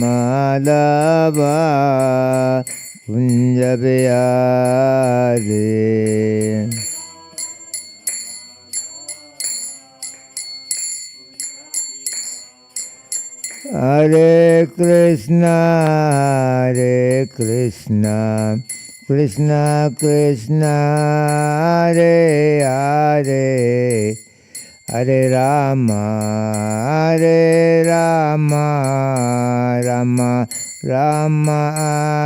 Madhava Kunja Bihari. Hare Krishna, Krishna Krishna, Hare Hare, Hare Rama, Rama Rama,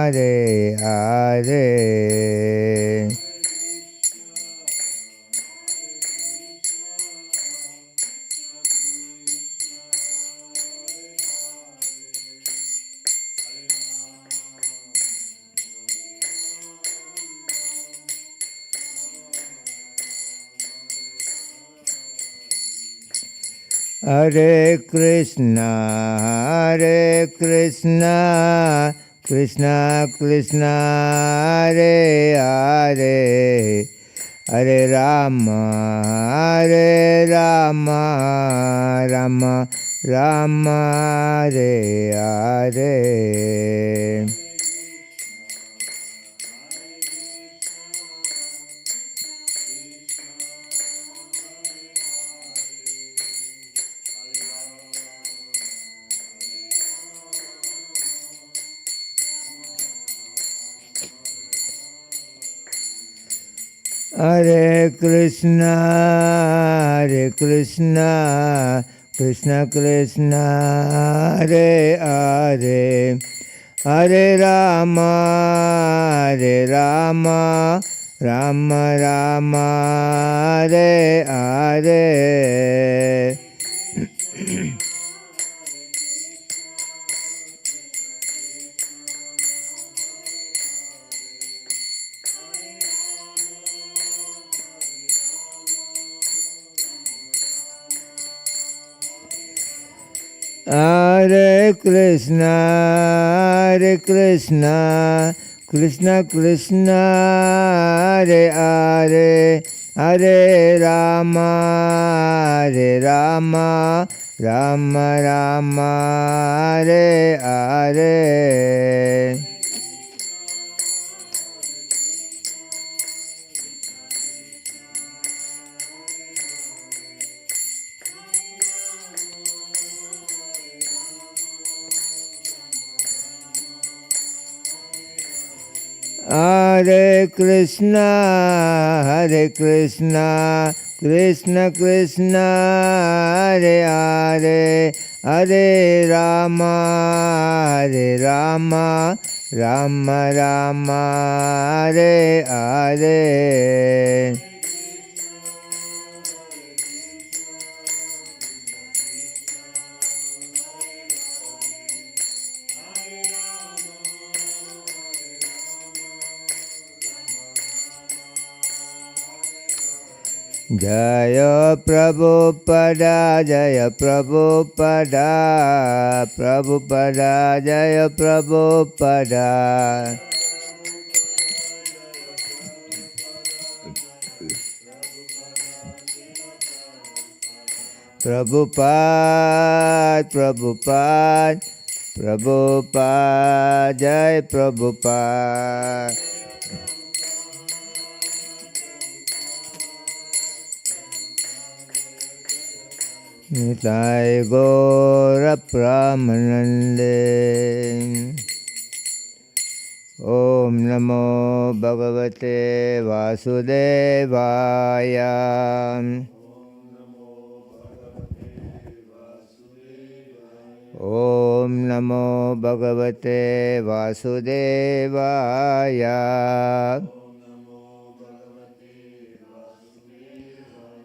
Hare Hare. Hare Krishna, Krishna Krishna, Hare Hare, Hare Rama, Rama Rama, Hare Hare. Hare Krishna, Krishna Krishna, Hare Hare, Hare Rama, Rama Rama, Hare Hare. Hare Krishna, Krishna Krishna, Hare Hare, Hare Rama, Rama Rama, Hare Hare. Hare Krishna, Krishna Krishna, Hare Hare, Hare Rama, Rama Rama, Hare Hare. Jaya Prabhupada, Jaya Prabhupada, Prabhupada, Jaya Prabhupada. Prabhupada, Prabhupada, Prabhupada, Jai Prabhupada. Nitai Gora Pramanande. Om Namo Bhagavate Vasudevaya. Om Namo Bhagavate Vasudevaya.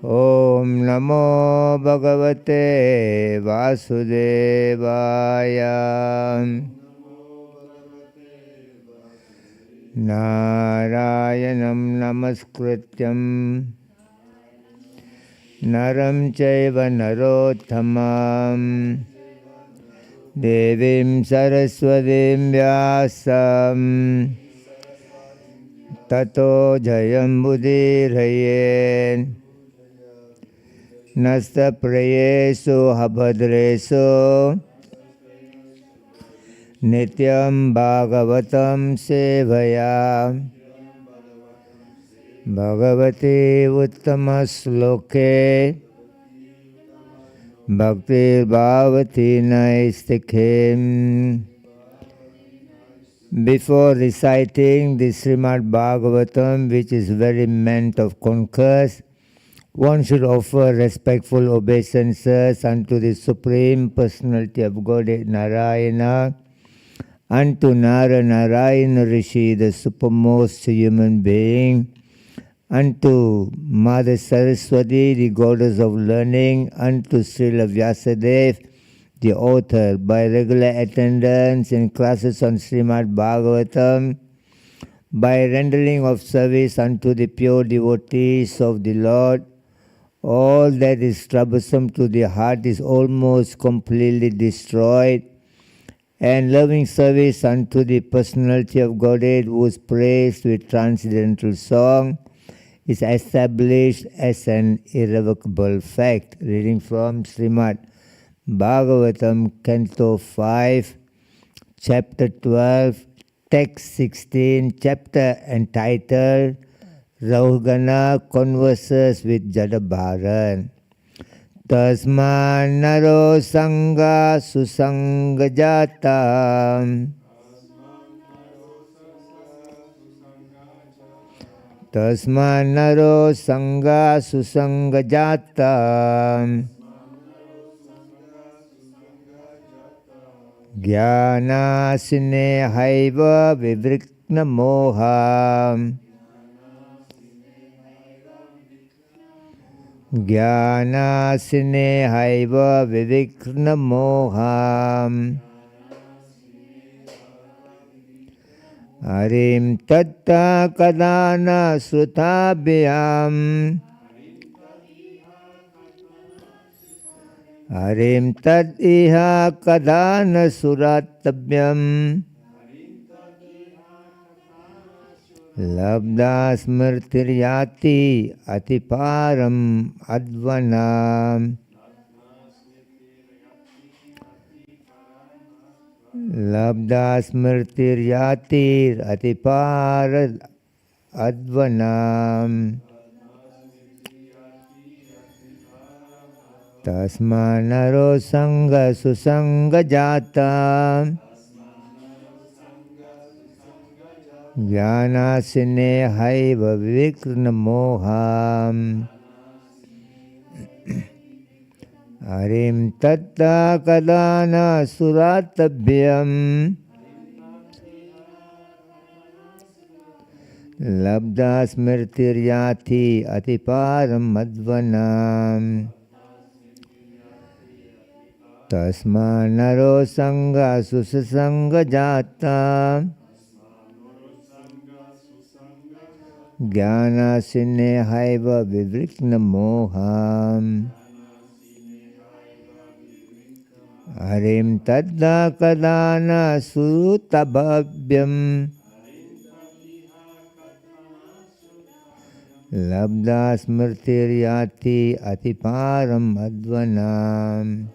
Om Namo Bhagavate Vasudevaya. Narayanam Namaskrityam Naram Chaiva Narottamam Devim Saraswatim Vyasam Tato Jayam Buddhirayen Nasta Prayesu Habhadresu Nityam Bhagavatam Sevaya Bhagavate Uttama Sloke Bhakti Bhavati Naistikhem. Before reciting the Srimad Bhagavatam, which is very meant of concourse, one should offer respectful obeisances unto the Supreme Personality of Godhead Narayana, unto Nara Narayana Rishi, the supermost human being, unto Mother Saraswati, the goddess of learning, unto Srila Vyasadeva, the author, by regular attendance in classes on Srimad Bhagavatam, by rendering of service unto the pure devotees of the Lord, all that is troublesome to the heart is almost completely destroyed, and loving service unto the personality of Godhead, who is praised with transcendental song, is established as an irrevocable fact. Reading from Srimad Bhagavatam, Canto 5, Chapter 12, Text 16, chapter entitled Rahugana Converses with Jadabharan. Tasman naro sangha susanga jata. Tasman naro sangha susanga jata. Jnana sine haiva vivrikna moha. Jnana sine haiva vivrikna moha. Harim tatta kadana srutabhyam. Harim tat iha kadana suratabhyam. Labda smrtiryati atiparam advanam. Labda smrtiryati atipar advanam. Tasmanaro sangha susanga jata. Jnana sine haiva vikrna moham. Harim tatta kadana suratabhyam. Labda smrtiryati atiparam advanam. Tasmanaro sangha susanga jata. Jnana sine haiva vivrikna moham. Harim tadda kadana surutabhavyam. Labda smrtiryati atiparam advanam.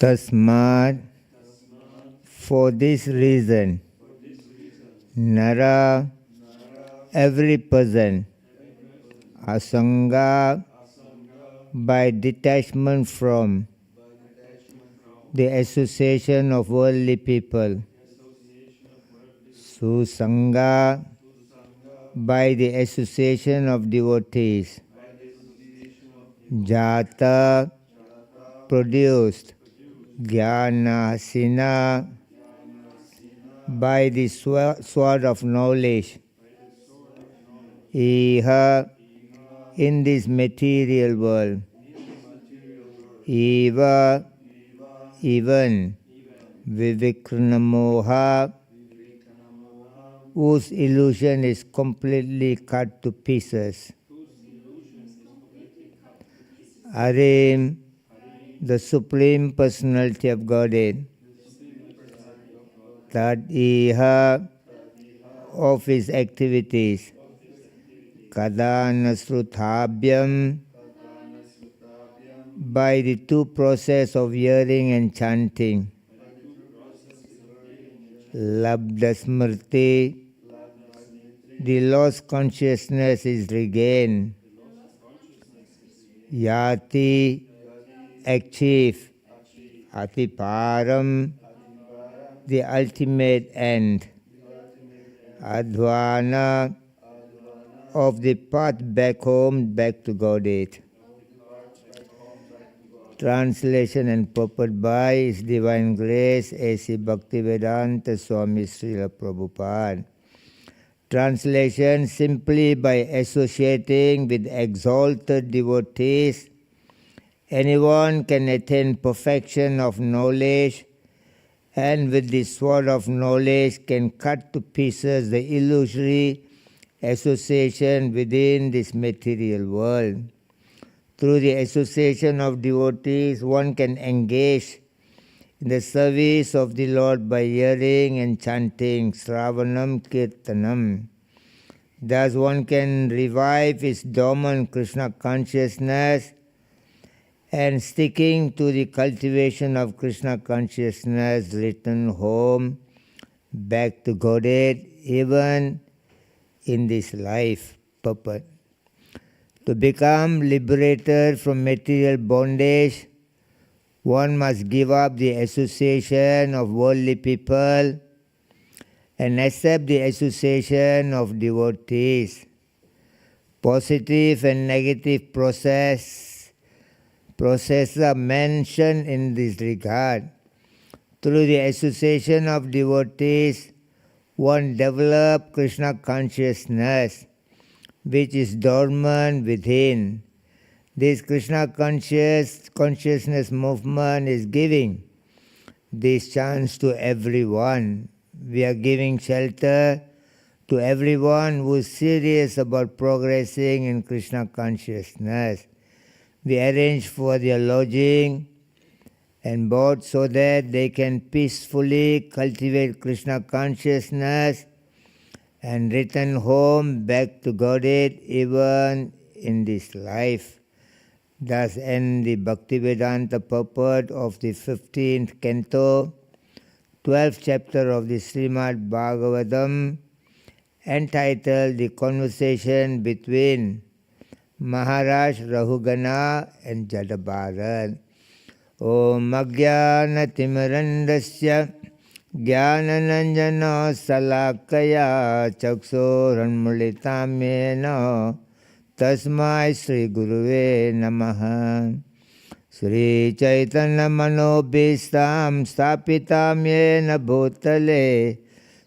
Tasmat, for this reason, Nara, every person, Asanga, by detachment from the association of worldly people, Susanga, by the association of devotees, Jata, produced, Jnanasina, by the sword of knowledge, Iha, in this material world, Eva, even, Vivikrnamoha, whose illusion is completely cut to pieces. Arim, the Supreme Personality of Godhead. Tad Iha, of his activities. Kadana Sruthabhyam, by the two process of hearing and chanting. Labdha Smrti, the lost consciousness is regained. Yati, achieve. Atiparam, the ultimate end. Advana, of the path back home, back to Godhead. Translation and purport by His Divine Grace A.C. Bhaktivedanta Swami Srila Prabhupada. Translation: simply by associating with exalted devotees, anyone can attain perfection of knowledge, and with the sword of knowledge can cut to pieces the illusory association within this material world. Through the association of devotees, one can engage in the service of the Lord by hearing and chanting Sravanam Kirtanam. Thus one can revive his dormant Krishna consciousness, and sticking to the cultivation of Krishna consciousness, return home, back to Godhead, even in this life. Purport: to become liberated from material bondage, one must give up the association of worldly people and accept the association of devotees. Positive and negative processes are mentioned in this regard. Through the association of devotees, one develops Krishna consciousness, which is dormant within. This Krishna consciousness movement is giving this chance to everyone. We are giving shelter to everyone who is serious about progressing in Krishna consciousness. We arrange for their lodging and board so that they can peacefully cultivate Krishna consciousness and return home back to Godhead even in this life. Thus ends the Bhaktivedanta purport of the 15th canto, 12th chapter of the Srimad Bhagavatam, entitled The Conversation Between Maharaj Rahugana and Jadabharat. Om Ajnana Timirandasya Jnananjana Salakaya Chaksoranmulitam Yena Tasmai Sri Guruve Namaha. Sri Chaitanya Manobhistam Stapitam Yena Bhutale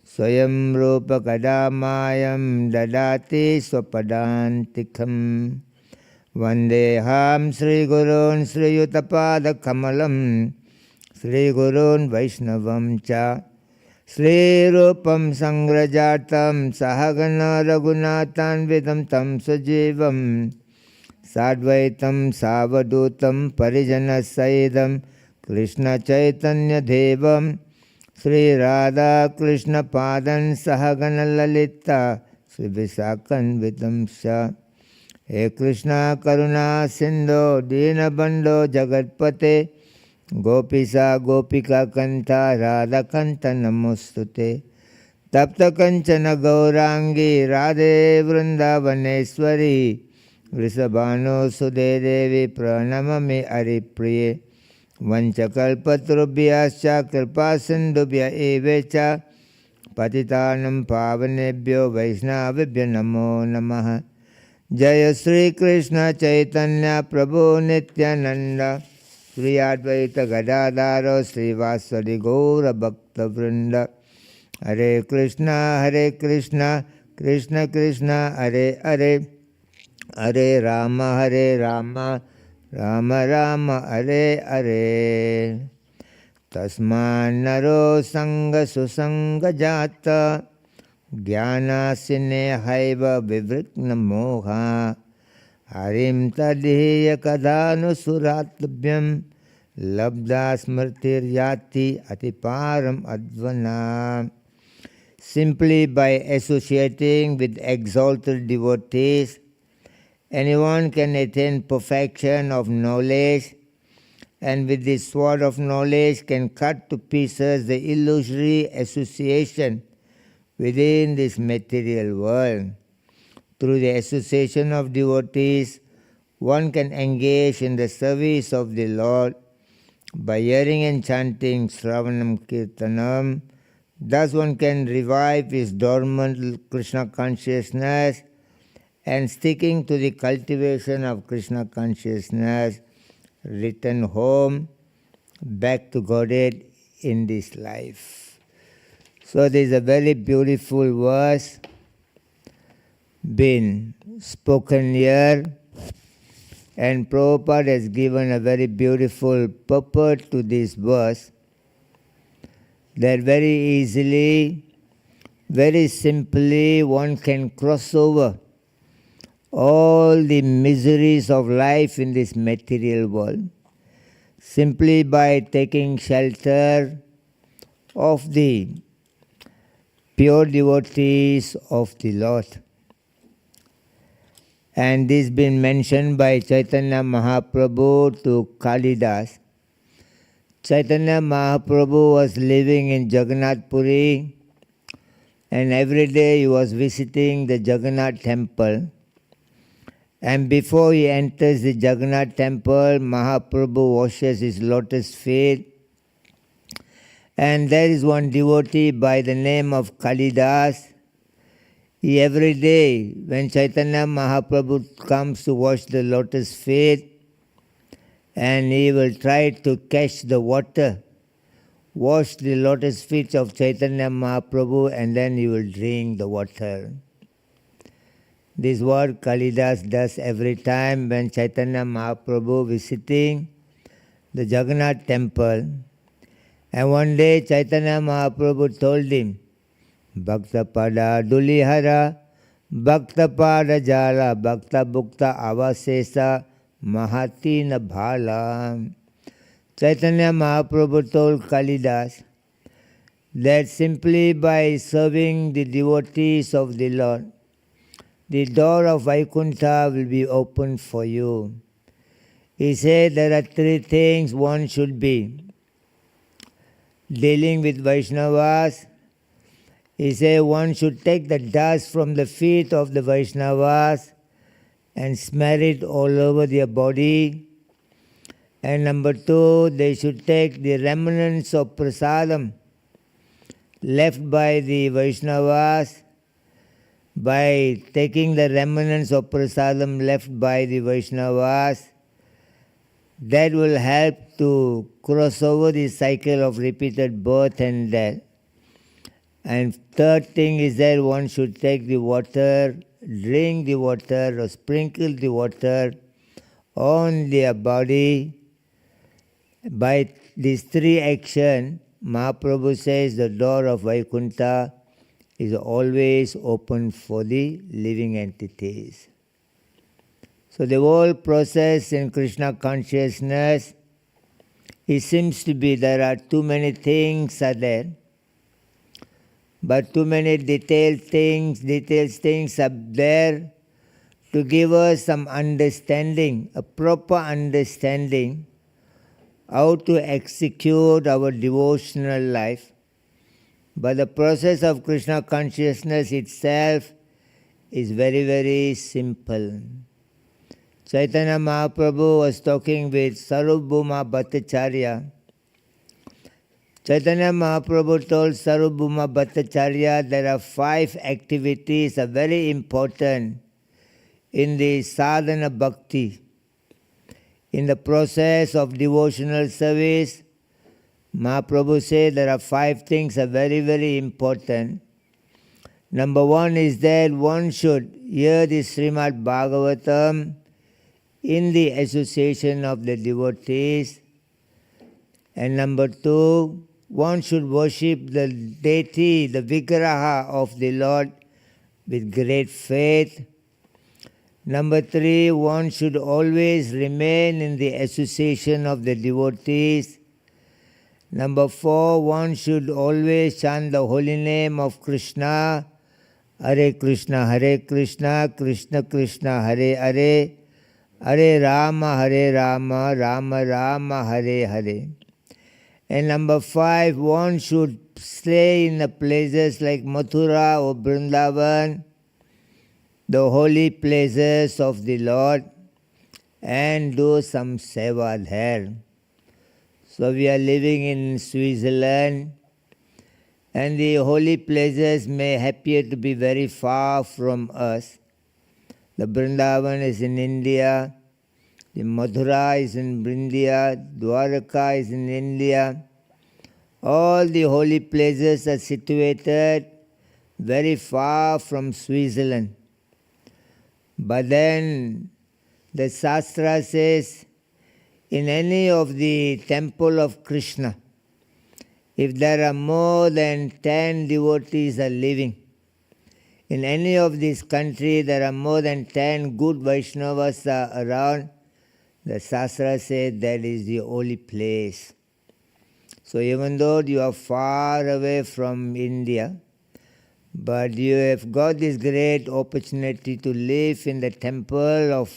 Swayam Rupa Kadamayam Dadati Swapadantikam Vandeham Sri Gurun Sri Yutapada Kamalam Sri Gurun Vaishnavam Cha Sri Rupam Sangrajatam Sahagana Raghunathan Vidam Tam Sajivam Sadvaitam Savadutam Parijana Saidam Krishna Chaitanya Devam Sri Radha Krishna Padan Sahagana Lalita Sri Visakan Vidam Sha He Krishna Karuna Sindho Dina Bando Jagatpate Gopisa Gopika Kanta Radha Kanta Namostute Tapta Kanchana Gaurangi Radhe Vrindavaneshwari Vrisabhano Sude Devi Pranamami Aripriye Vanchakalpatrubhyascha Kripa Sindhubhya Evecha Patitanam Pavanebhyo Vaishnavibhyo Namo Namaha Jaya Sri Krishna Chaitanya Prabhu Nityananda Sri Advaita Gadadhara Sri Vasadi Gaura Bhakta Vrinda Hare Krishna Krishna Krishna Hare Hare Hare Rama Rama Rama Hare Hare Tasman Naro Sangha Susanga Jata Jnana Sine Haiva Vivrikna Moha Harim Tadhiya Kadanu Suratbhyam Labda Smrtir Yati Atiparam Advana. Simply by associating with exalted devotees, anyone can attain perfection of knowledge, and with the sword of knowledge can cut to pieces the illusory association within this material world. Through the association of devotees, one can engage in the service of the Lord by hearing and chanting Shravanam Kirtanam. Thus one can revive his dormant Krishna consciousness, and sticking to the cultivation of Krishna consciousness, return home, back to Godhead in this life. So there is a very beautiful verse been spoken here, and Prabhupada has given a very beautiful purport to this verse, that very easily, very simply one can cross over all the miseries of life in this material world simply by taking shelter of the pure devotees of the Lord. And this has been mentioned by Chaitanya Mahaprabhu to Kalidas. Chaitanya Mahaprabhu was living in Jagannath Puri, and every day he was visiting the Jagannath temple. And before he enters the Jagannath temple, Mahaprabhu washes his lotus feet. And there is one devotee by the name of Kalidas. He every day, when Chaitanya Mahaprabhu comes to wash the lotus feet, and he will try to catch the water, wash the lotus feet of Chaitanya Mahaprabhu, and then he will drink the water. This is what Kalidas does every time when Chaitanya Mahaprabhu visiting the Jagannath temple. And one day Chaitanya Mahaprabhu told him, Bhakta Pada Dulihara, Bhakta Pada Jala, Bhakta Bhukta Avasesa, Mahatina Bhala. Chaitanya Mahaprabhu told Kalidas that simply by serving the devotees of the Lord, the door of Vaikuntha will be opened for you. He said there are three things one should be dealing with Vaishnavas. He said one should take the dust from the feet of the Vaishnavas and smear it all over their body. And number two, they should take the remnants of prasadam left by the Vaishnavas. By taking the remnants of prasadam left by the Vaishnavas, that will help to cross over the cycle of repeated birth and death. And third thing is that one should take the water, drink the water, or sprinkle the water on their body. By these three actions, Mahaprabhu says the door of Vaikuntha is always open for the living entities. So the whole process in Krishna consciousness, it seems to be there are too many things are there, but too many detailed things are there to give us some understanding, a proper understanding, how to execute our devotional life. But the process of Krishna consciousness itself is very, very simple. Chaitanya Mahaprabhu was talking with Sarvabhauma Bhattacharya. Chaitanya Mahaprabhu told Sarvabhauma Bhattacharya there are 5 activities are very important in the sadhana bhakti. In the process of devotional service, Mahaprabhu said there are 5 things are very, very important. Number 1 is that one should hear the Srimad Bhagavatam in the association of the devotees. And number 2, one should worship the deity, the Vigraha of the Lord with great faith. Number 3, one should always remain in the association of the devotees. Number 4, one should always chant the holy name of Krishna, Hare Krishna, Krishna Krishna, Hare Hare, Hare Rama, Rama Rama, Hare Hare. And number 5, one should stay in the places like Mathura or Vrindavan, the holy places of the Lord, and do some seva there. So we are living in Switzerland, and the holy places may appear to be very far from us. The Vrindavan is in India, the Mathura is in India, Dwaraka is in India. All the holy places are situated very far from Switzerland. But then the Shastra says, in any of the temple of Krishna, if there are more than 10 devotees are living, in any of these countries there are more than 10 good Vaishnavas are around, the Shastra says that is the holy place. So even though you are far away from India, but you have got this great opportunity to live in the temple of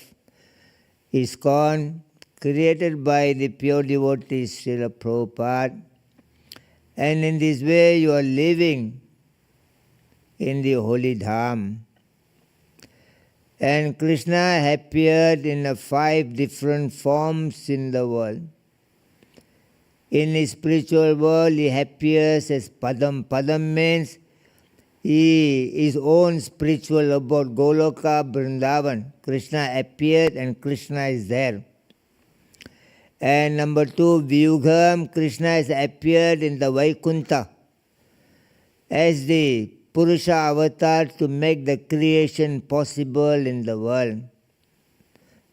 ISKCON, created by the pure devotees, Srila Prabhupada. And in this way you are living in the holy dham. And Krishna appeared in 5 different forms in the world. In the spiritual world he appears as Padam. Padam means his own spiritual abode, Goloka, Vrindavan. Krishna appeared and Krishna is there. And number 2, Vyugham, Krishna has appeared in the Vaikuntha as the Purusha avatar to make the creation possible in the world.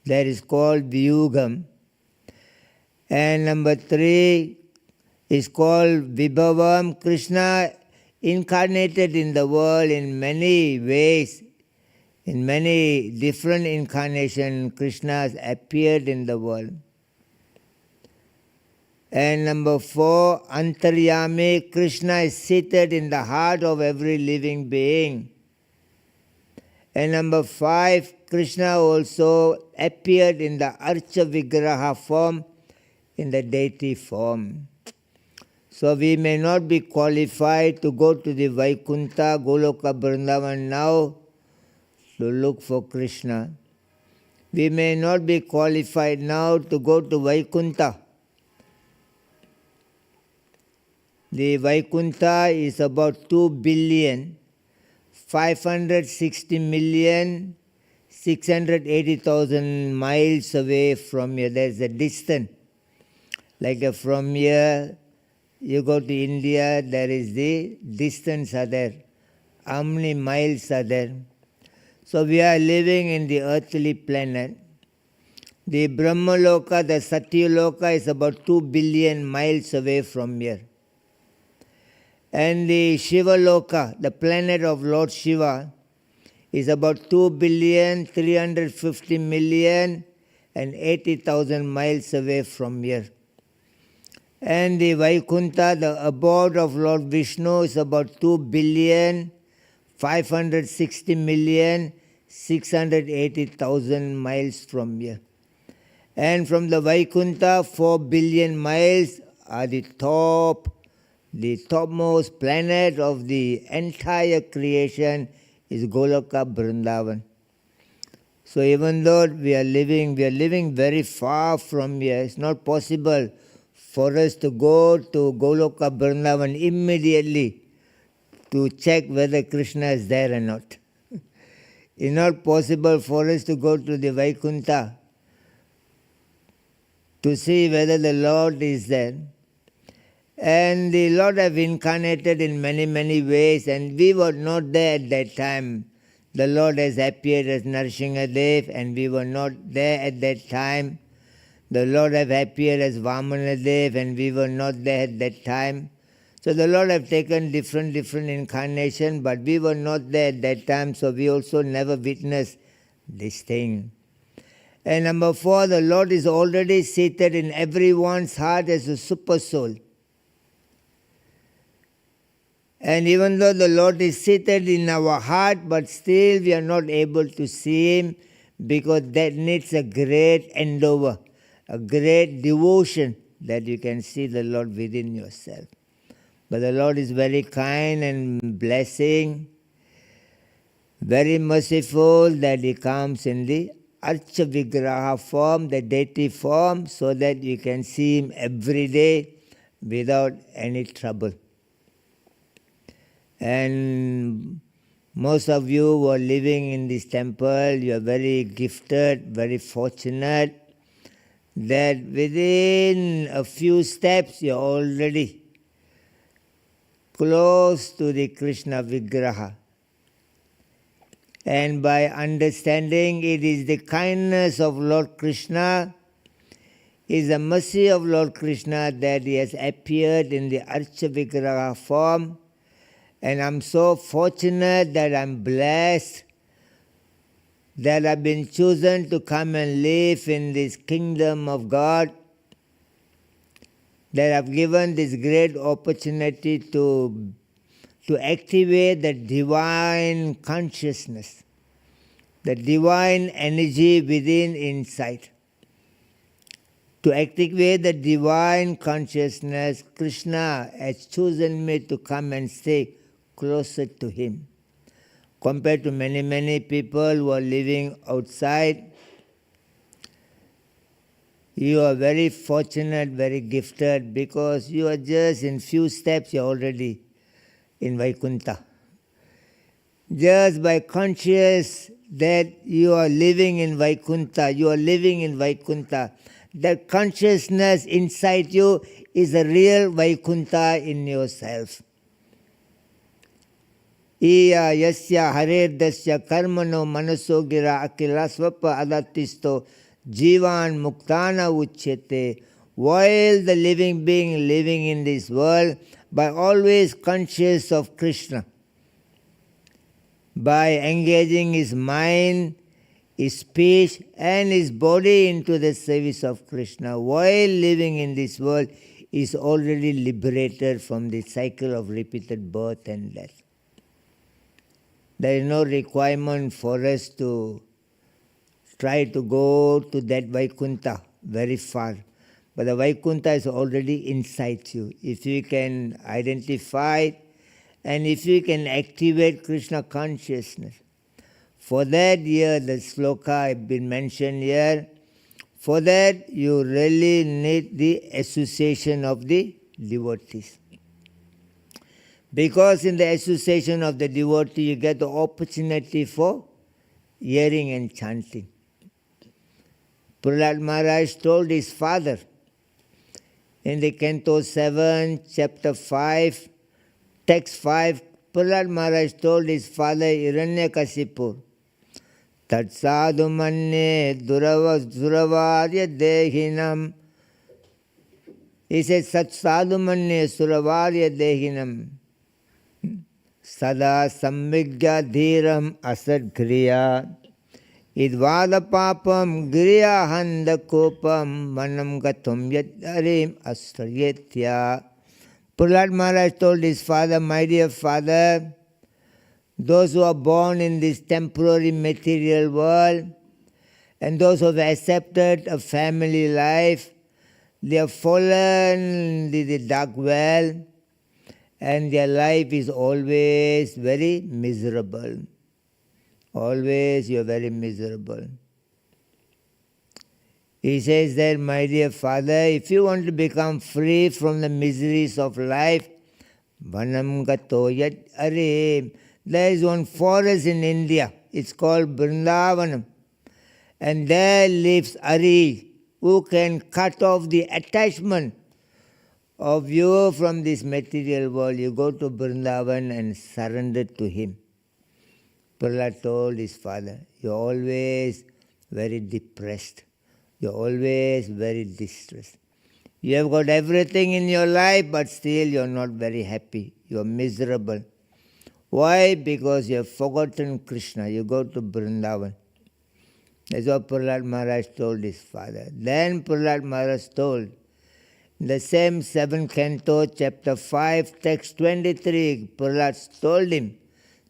That is called Vyugham. And number 3 is called Vibhavam. Krishna incarnated in the world in many ways, in many different incarnations. Krishna has appeared in the world. And number 4, Antaryami, Krishna is seated in the heart of every living being. And number 5, Krishna also appeared in the Archa Vigraha form, in the deity form. So we may not be qualified to go to the Vaikuntha, Goloka, Vrindavan now to look for Krishna. We may not be qualified now to go to Vaikuntha. The Vaikuntha is about 2,560,680,000 miles away from here. There is a distance. Like from here, you go to India, there is the distance are there. How many miles are there? So we are living in the earthly planet. The Brahmaloka, the Satyaloka is about 2 billion miles away from here. And the Shivaloka, the planet of Lord Shiva, is about 2,350,080,000 miles away from here. And the Vaikuntha, the abode of Lord Vishnu, is about 2,560,680,000 miles from here. And from the Vaikuntha, 4 billion miles are the topmost planet of the entire creation is Goloka Vrindavan. So even though we are living very far from here, it's not possible for us to go to Goloka Vrindavan immediately to check whether Krishna is there or not. It's not possible for us to go to the Vaikuntha to see whether the Lord is there. And the Lord have incarnated in many, many ways, and we were not there at that time. The Lord has appeared as Narasimhadev, and we were not there at that time. The Lord have appeared as Vamanadev, and we were not there at that time. So the Lord have taken different incarnations, but we were not there at that time, so we also never witnessed this thing. And number 4, the Lord is already seated in everyone's heart as a super soul. And even though the Lord is seated in our heart, but still we are not able to see Him, because that needs a great endeavor, a great devotion that you can see the Lord within yourself. But the Lord is very kind and blessing, very merciful that He comes in the Archa Vigraha form, the deity form, so that you can see Him every day without any trouble. And most of you who are living in this temple, you are very gifted, very fortunate, that within a few steps you are already close to the Krishna Vigraha. And by understanding it is the kindness of Lord Krishna, is the mercy of Lord Krishna that He has appeared in the Archa Vigraha form. And I'm so fortunate that I'm blessed that I've been chosen to come and live in this kingdom of God, that I've given this great opportunity to activate the divine consciousness, the divine energy within inside. To activate the divine consciousness, Krishna has chosen me to come and stay closer to Him. Compared to many people who are living outside, you are very fortunate, very gifted, because you are just in few steps, you are already in Vaikuntha. Just by conscious that you are living in Vaikuntha, that consciousness inside you is a real Vaikuntha in yourself. Iya yasya haredasya karmano manaso gira akila swapa adatisto jivan muktana uchyate. While the living being living in this world, by always conscious of Krishna, by engaging his mind, his speech and his body into the service of Krishna, while living in this world, is already liberated from the cycle of repeated birth and death. There is no requirement for us to try to go to that Vaikuntha very far. But the Vaikuntha is already inside you. If you can identify it, and if you can activate Krishna consciousness. For that, here the sloka has been mentioned here. For that, you really need the association of the devotees. Because in the association of the devotee, you get the opportunity for hearing and chanting. Prahlad Maharaj told his father in the Canto 7, Chapter 5, Text 5, Prahlad Maharaj told his father Hiranyakasipu Tat sadhu manne duravarya dehinam. He says, Sat sadhu manne suravarya dehinam. Sada sammigya dhiram asad griya. Idvada papam griya handa kopam manam gatum yat arim astrayetya. Prahlad Maharaj told his father, my dear father, those who are born in this temporary material world and those who have accepted a family life, they have fallen into the dark well and their life is always very miserable. Always you are very miserable. He says that, my dear father, if you want to become free from the miseries of life, Vanam gato yat arim. There is one forest in India, it's called Vrindavanam. And there lives Ari, who can cut off the attachment of you from this material world. You go to Vrindavan and surrender to him. Prahlad told his father, you're always very depressed. You're always very distressed. You have got everything in your life, but still you're not very happy. You're miserable. Why? Because you have forgotten Krishna. You go to Vrindavan. That's what Prahlad Maharaj told his father. Then Prahlad Maharaj told, in the same 7th canto, chapter 5, text 23, Prahlad told him,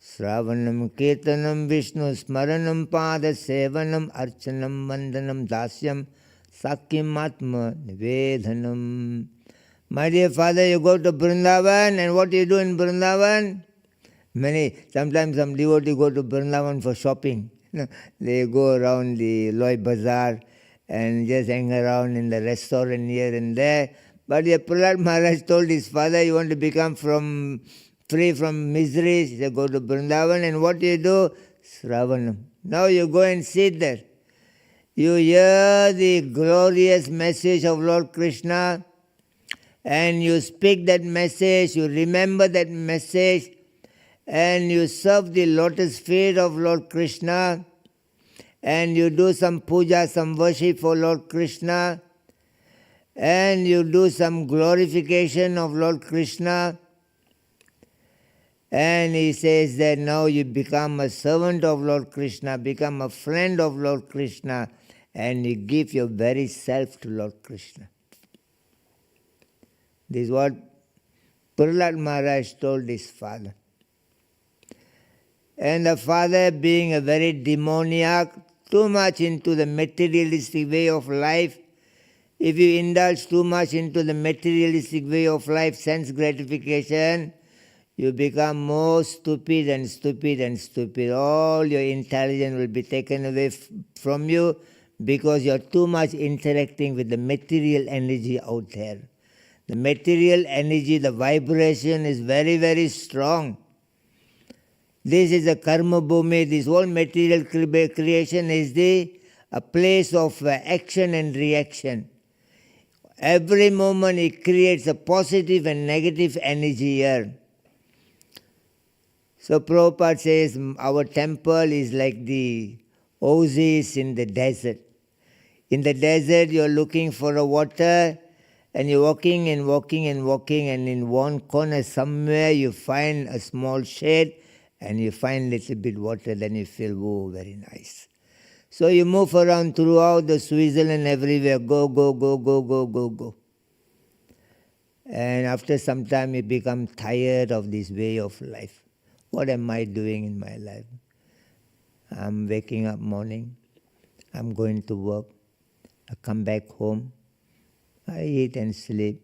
Sravanam Kirtanam Vishnu Smaranam Pada Sevanam Archanam Vandanam Dasyam Sakyam Atma Nivedhanam. My dear father, you go to Vrindavan, and what do you do in Vrindavan? Sometimes some devotees go to Vrindavan for shopping. They go around the Loi Bazaar and just hang around in the restaurant here and there. But Prahlad Maharaj told his father, you want to become free from miseries, he said, go to Vrindavan, and what do you do? Sravanam. Now you go and sit there. You hear the glorious message of Lord Krishna, and you speak that message, you remember that message, and you serve the lotus feet of Lord Krishna, and you do some puja, some worship for Lord Krishna, and you do some glorification of Lord Krishna, and he says that now you become a servant of Lord Krishna, become a friend of Lord Krishna, and you give your very self to Lord Krishna. This is what Prahlad Maharaj told his father. And the father, being a very demoniac, too much into the materialistic way of life, if you indulge too much into the materialistic way of life, sense gratification, you become more stupid and stupid and stupid. All your intelligence will be taken away from you because you're too much interacting with the material energy out there. The material energy, the vibration is very, very strong. This is a karma bhumi. This whole material creation is a place of action and reaction. Every moment it creates a positive and negative energy here. So Prabhupada says our temple is like the oasis in the desert. In the desert you're looking for a water and you're walking and walking and walking, and in one corner somewhere you find a small shade and you find a little bit water, then you feel, oh, very nice. So you move around throughout the Switzerland, everywhere, go, go, go, go, go, go, go. And after some time you become tired of this way of life. What am I doing in my life? I'm waking up morning, I'm going to work, I come back home, I eat and sleep,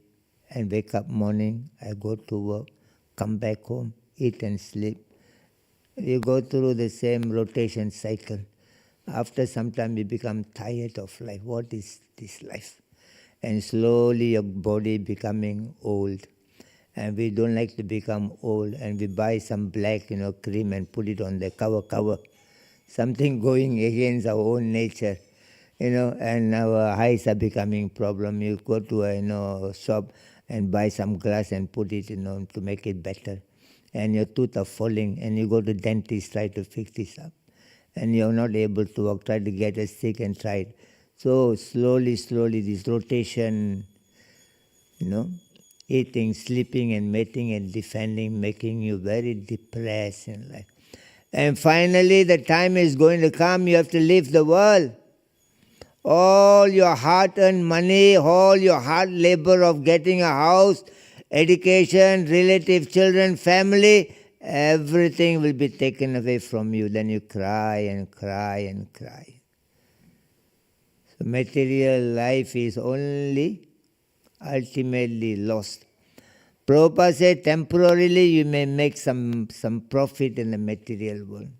and wake up morning, I go to work, come back home, eat and sleep. You go through the same rotation cycle. After some time you become tired of life. What is this life? And slowly your body becoming old. And we don't like to become old, and we buy some black, cream and put it on the cover. Something going against our own nature, and our eyes are becoming problem. You go to a shop and buy some glass and put it, to make it better. And your teeth are falling, and you go to dentist, try to fix this up. and you're not able to walk, try to get a stick and try it. So slowly, this rotation, eating, sleeping and mating and defending, making you very depressed in life. And finally the time is going to come, you have to leave the world. All your hard-earned money, all your hard labor of getting a house, education, relative, children, family, everything will be taken away from you. Then you cry and cry and cry. So material life is only ultimately lost. Prabhupada said temporarily you may make some profit in the material world.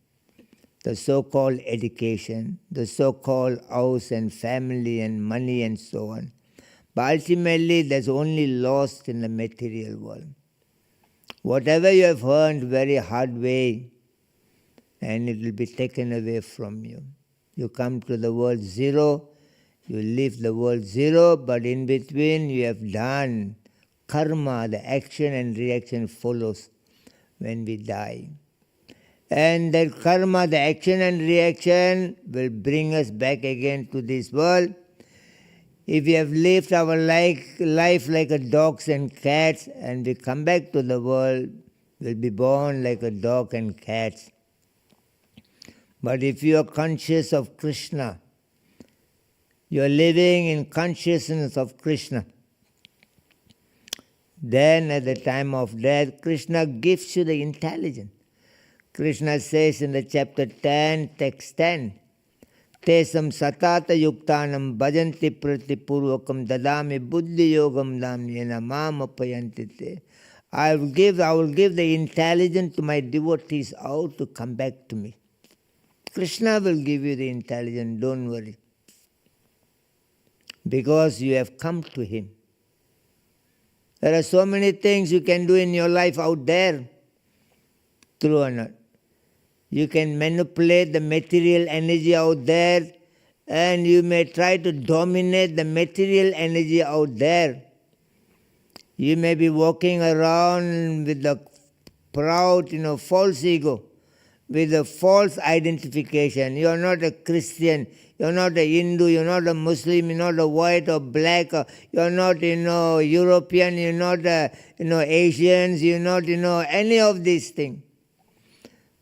The so-called education, the so-called house and family and money and so on. But ultimately there's only lost in the material world. Whatever you have earned very hard way, and it will be taken away from you. You come to the world zero, you leave the world zero, but in between you have done karma, the action and reaction follows when we die. And that karma, the action and reaction, will bring us back again to this world. If we have lived our life like a dogs and cats, and we come back to the world, we'll be born like a dog and cats. But if you are conscious of Krishna, you are living in consciousness of Krishna, then at the time of death, Krishna gives you the intelligence. Krishna says in the chapter 10, text 10, Tesam satata yuktanam bhajanti pratipurvakam dadami buddhi yogam damyena mam apayantite. I will give the intelligence to my devotees how to come back to me. Krishna will give you the intelligence, don't worry. Because you have come to Him. There are so many things you can do in your life out there. True or not? You can manipulate the material energy out there, and you may try to dominate the material energy out there. You may be walking around with the proud, false ego, with a false identification. You are not a Christian, you are not a Hindu, you are not a Muslim, you are not a white or black, you are not, European, you are not, Asians, you are not, any of these things.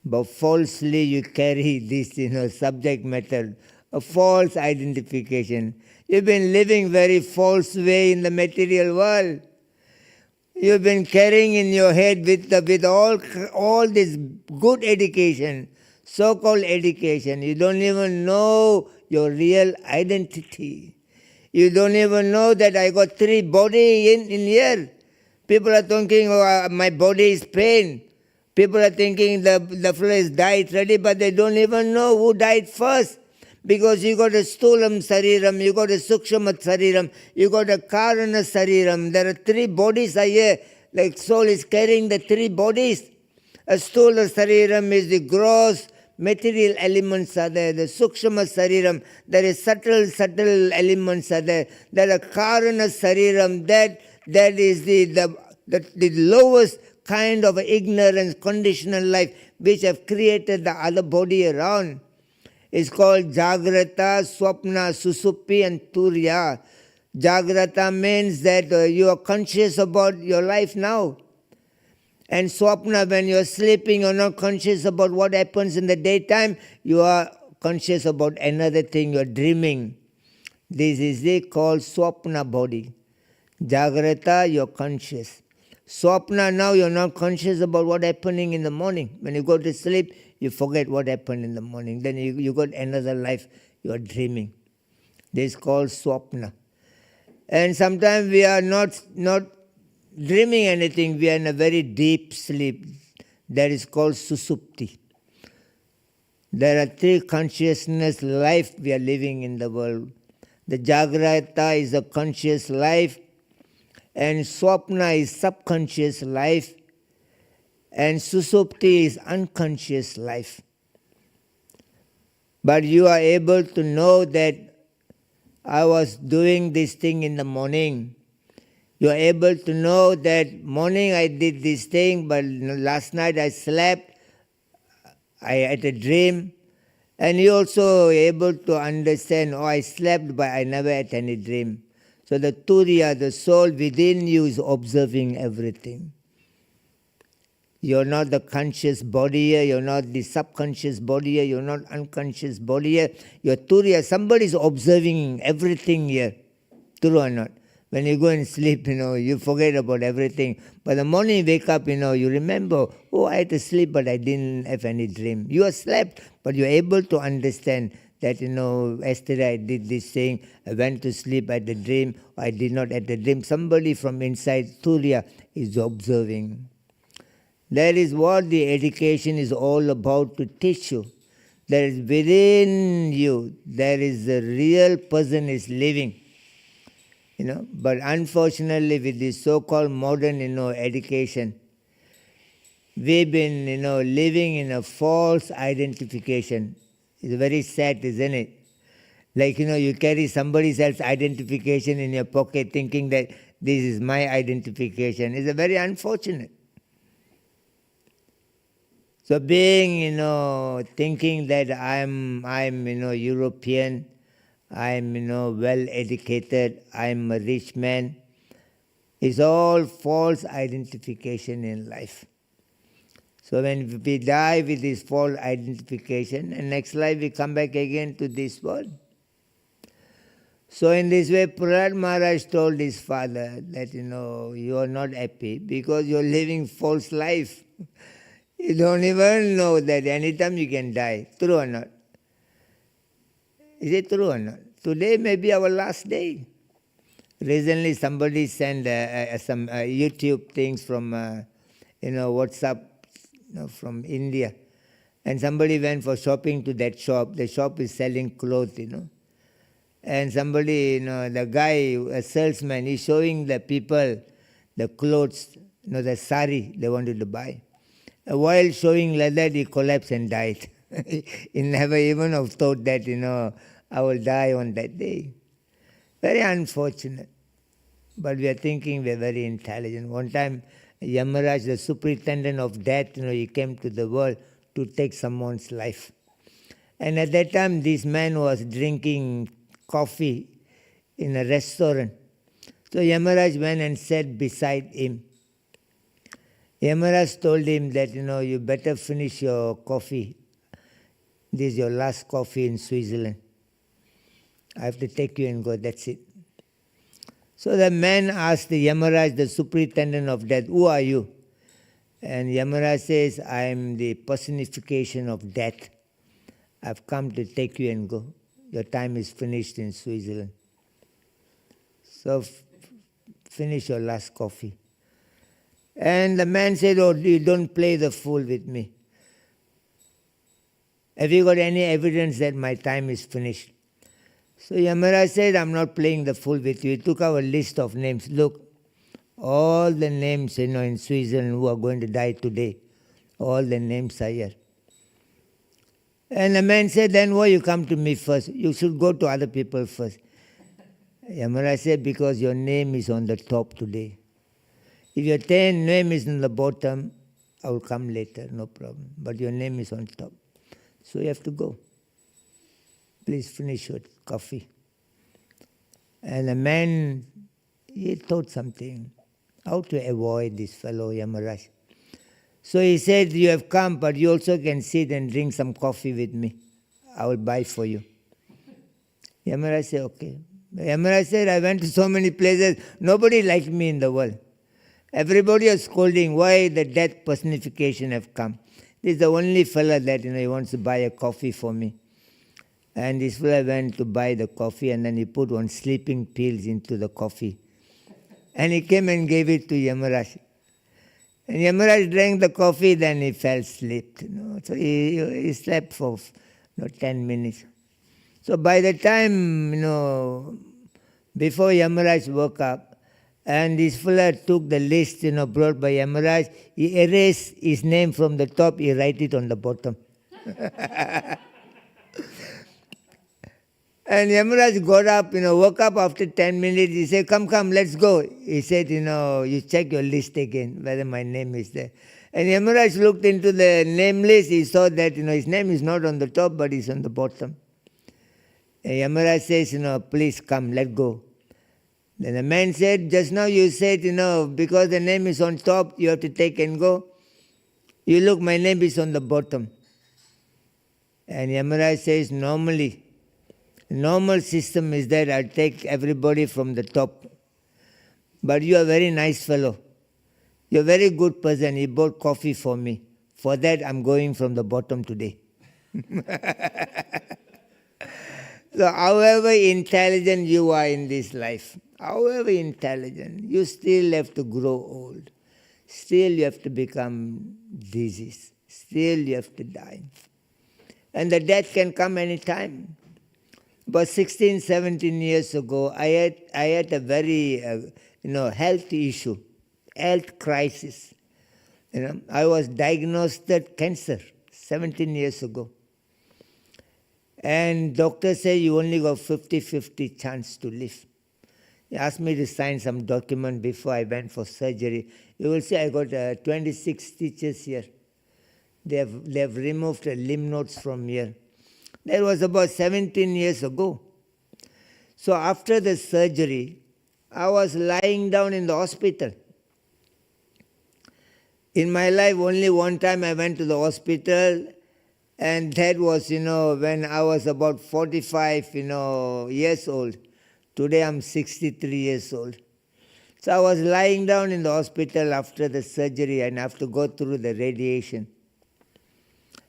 But falsely you carry this, subject matter, a false identification. You've been living very false way in the material world. You've been carrying in your head with all this good education, so-called education. You don't even know your real identity. You don't even know that I got 3 body in here. People are thinking, my body is pain. People are thinking the flesh died already, but they don't even know who died first. Because you got a sthulam sariram, you got a sukshama sariram, you got a karana sariram. There are 3 bodies are here. Like soul is carrying the 3 bodies. A stula sariram is the gross material elements are there. The sukshama sariram, there is subtle elements are there. There are karana sariram, that is the lowest kind of ignorance, conditional life, which have created the other body around. It's called Jagrata, Swapna, Susupti and Turya. Jagrata means that you are conscious about your life now. And Swapna, when you are sleeping, you are not conscious about what happens in the daytime. You are conscious about another thing, you are dreaming. This is called Swapna body. Jagrata, you are conscious. Swapna, now you are not conscious about what happening in the morning. When you go to sleep, you forget what happened in the morning. Then you got another life, you are dreaming. This is called Swapna. And sometimes we are not dreaming anything, we are in a very deep sleep. That is called Susupti. There are 3 consciousness life we are living in the world. The Jagrata is a conscious life, and Swapna is subconscious life, and Susupti is unconscious life. But you are able to know that I was doing this thing in the morning. You are able to know that morning I did this thing, but last night I slept, I had a dream, And he also able to understand, oh, I slept, but I never had any dream. So the turiya, the soul within you, is observing everything. You're not the conscious body here, you're not the subconscious body here, you're not unconscious body here. You're turiya, somebody is observing everything here. True or not? When you go and sleep, you forget about everything. But the morning you wake up, you remember, oh, I had to sleep, but I didn't have any dream. You have slept, but you're able to understand that, yesterday I did this thing, I went to sleep, I had a dream, or I did not have a dream. Somebody from inside Turiya is observing. That is what the education is all about, to teach you. There is within you, there is a real person is living. But unfortunately with this so-called modern, education, we've been, living in a false identification. It's very sad, isn't it? Like, you carry somebody else's identification in your pocket thinking that this is my identification. It's very unfortunate. So being, thinking that I'm European, I'm, well educated, I'm a rich man, is all false identification in life. So when we die with this false identification, and next life we come back again to this world. So in this way, Prahlad Maharaj told his father that, you are not happy because you're living false life. You don't even know that anytime you can die. True or not? Is it true or not? Today may be our last day. Recently somebody sent some YouTube things from, WhatsApp, from India. And somebody went for shopping to that shop. The shop is selling clothes, And somebody, the guy, a salesman, is showing the people the clothes, the sari they wanted to buy. While showing like that, he collapsed and died. He never even have thought that, I will die on that day. Very unfortunate. But we are thinking we are very intelligent. One time, Yamaraj, the superintendent of death, he came to the world to take someone's life. And at that time, this man was drinking coffee in a restaurant. So Yamaraj went and sat beside him. Yamaraj told him that, you better finish your coffee. This is your last coffee in Switzerland. I have to take you and go, that's it. So the man asked the Yamaraj, the superintendent of death, who are you? And Yamaraj says, I am the personification of death. I've come to take you and go. Your time is finished in Switzerland. So finish your last coffee. And the man said, oh, you don't play the fool with me. Have you got any evidence that my time is finished? So Yamaraj said, I'm not playing the fool with you. He took our list of names. Look, all the names, in Switzerland who are going to die today, all the names are here. And the man said, then why you come to me first? You should go to other people first. Yamaraj said, because your name is on the top today. If your name is on the bottom, I will come later, no problem. But your name is on top. So you have to go. Please finish your coffee. And the man, he thought something, how to avoid this fellow Yamaraj. So he said, you have come, but you also can sit and drink some coffee with me. I will buy for you. Yamaraj said, okay. Yamaraj said, I went to so many places, nobody liked me in the world. Everybody was scolding, why the death personification have come. This is the only fellow that, he wants to buy a coffee for me. And this fellow went to buy the coffee and then he put one sleeping pills into the coffee. And he came and gave it to Yamaraj. And Yamaraj drank the coffee, then he fell asleep. So he slept for 10 minutes. So by the time, before Yamaraj woke up, and this fellow took the list, brought by Yamaraj, he erased his name from the top, he write it on the bottom. And Yamaraj got up, woke up after 10 minutes, he said, come, let's go. He said, you check your list again, whether my name is there. And Yamaraj looked into the name list. He saw that, his name is not on the top, but it's on the bottom. And Yamaraj says, please come, let go. Then the man said, just now you said, because the name is on top, you have to take and go. You look, my name is on the bottom. And Yamaraj says, normally, normal system is that I'll take everybody from the top. But you are a very nice fellow. You're a very good person. He bought coffee for me. For that, I'm going from the bottom today. So however intelligent you are in this life, however intelligent, you still have to grow old. Still you have to become diseased. Still you have to die. And the death can come any time. About 16, 17 years ago, I had a very, health issue, health crisis. I was diagnosed with cancer 17 years ago. And doctor said you only got 50-50 chance to live. He asked me to sign some document before I went for surgery. You will see I got 26 stitches here. They have removed lymph nodes from here. That was about 17 years ago. So after the surgery, I was lying down in the hospital. In my life, only one time I went to the hospital, and that was, when I was about 45, years old. Today I'm 63 years old. So I was lying down in the hospital after the surgery and I have to go through the radiation.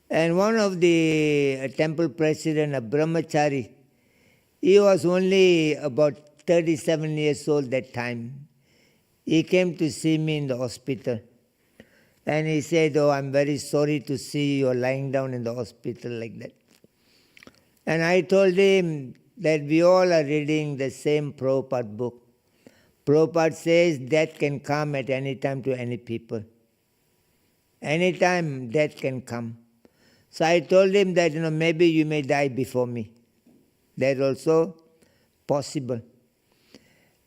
And one of the temple president, a brahmachari, he was only about 37 years old that time. He came to see me in the hospital. And he said, oh, I'm very sorry to see you lying down in the hospital like that. And I told him that we all are reading the same Prabhupada book. Prabhupada says death can come at any time to any people. Anytime death can come. So I told him that, maybe you may die before me. That's also possible.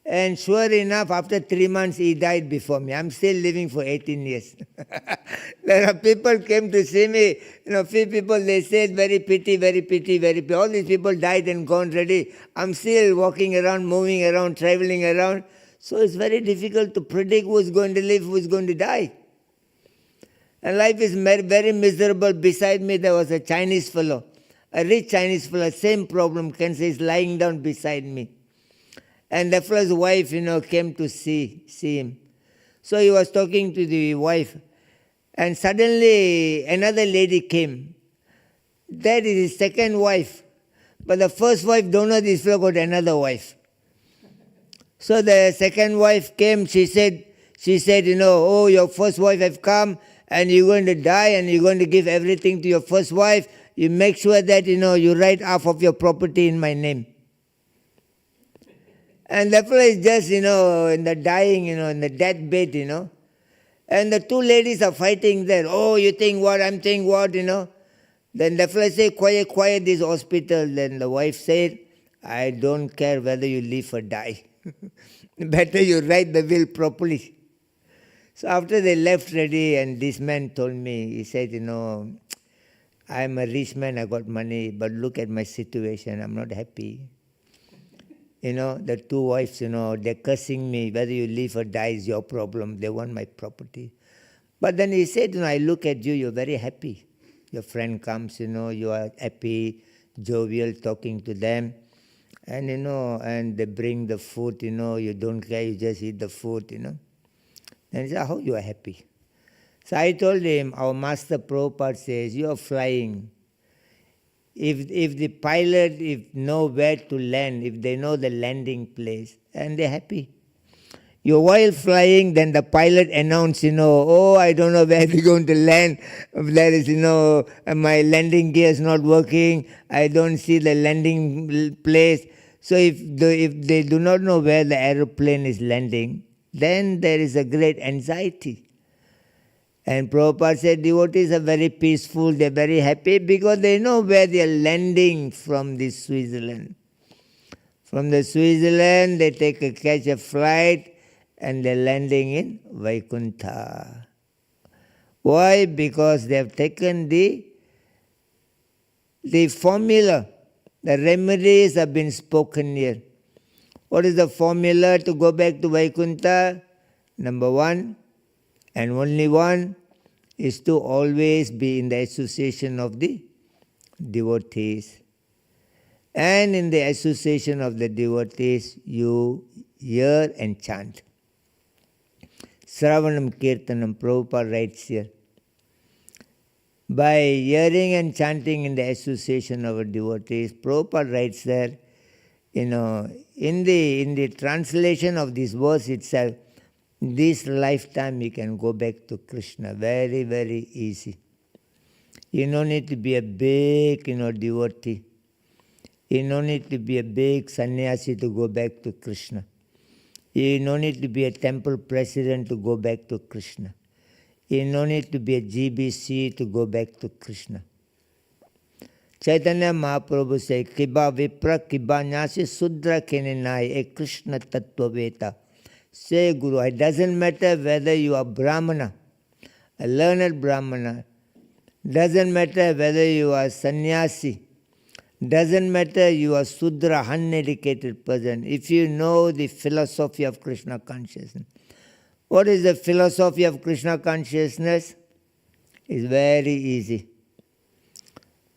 And sure enough, after 3 months, he died before me. I'm still living for 18 years. There are people came to see me. Few people, they said, very pity, very pity, very pity. All these people died and gone already. I'm still walking around, moving around, traveling around. So it's very difficult to predict who is going to live, who is going to die. And life is very miserable. Beside me, there was a Chinese fellow, a rich Chinese fellow, same problem, cancer, is lying down beside me. And the fellow's wife, came to see him. So he was talking to the wife. And suddenly another lady came. That is his second wife. But the first wife, don't know this fellow got another wife. So the second wife came, she said, oh, your first wife have come and you're going to die and you're going to give everything to your first wife. You make sure that, you write half of your property in my name. And the fellow is just, in the dying, in the deathbed, And the two ladies are fighting there. Oh, you think what, I'm think what, Then the fellow said, quiet this hospital. Then the wife said, I don't care whether you live or die. Better you write the will properly. So after they left ready, and this man told me, he said, I'm a rich man, I got money, but look at my situation, I'm not happy. The two wives, they're cursing me. Whether you live or die is your problem. They want my property. But then he said, I look at you, you're very happy. Your friend comes, you are happy, jovial, talking to them. And, and they bring the food, you don't care, you just eat the food, And he said, how you are happy? So I told him, our Master Prabhupada says, you are flying. If the pilot know where to land, if they know the landing place, and they're happy. You're while flying, then the pilot announce, oh, I don't know where we're going to land. There is, my landing gear is not working. I don't see the landing place. So if they do not know where the aeroplane is landing, then there is a great anxiety. And Prabhupada said devotees are very peaceful, they're very happy because they know where they are landing from this Switzerland. From the Switzerland, they catch a flight and they're landing in Vaikuntha. Why? Because they have taken the formula. The remedies have been spoken here. What is the formula to go back to Vaikuntha? Number one, and only one, is to always be in the association of the devotees. And in the association of the devotees, you hear and chant. Sravanam Kirtanam, Prabhupada writes here. By hearing and chanting in the association of devotees, Prabhupada writes there, in the translation of this verse itself, this lifetime you can go back to Krishna. Very, very easy. You don't need to be a big, devotee. You don't need to be a big sannyasi to go back to Krishna. You don't need to be a temple president to go back to Krishna. You don't need to be a GBC to go back to Krishna. Chaitanya Mahaprabhu says, Kiba Vipra Kiba Nyasi Sudra Keninai, a Krishna Tattva Veta. Say Guru, it doesn't matter whether you are Brahmana, a learned Brahmana. Doesn't matter whether you are sannyasi. Doesn't matter you are Sudra, uneducated person. If you know the philosophy of Krishna consciousness. What is the philosophy of Krishna consciousness? It's very easy.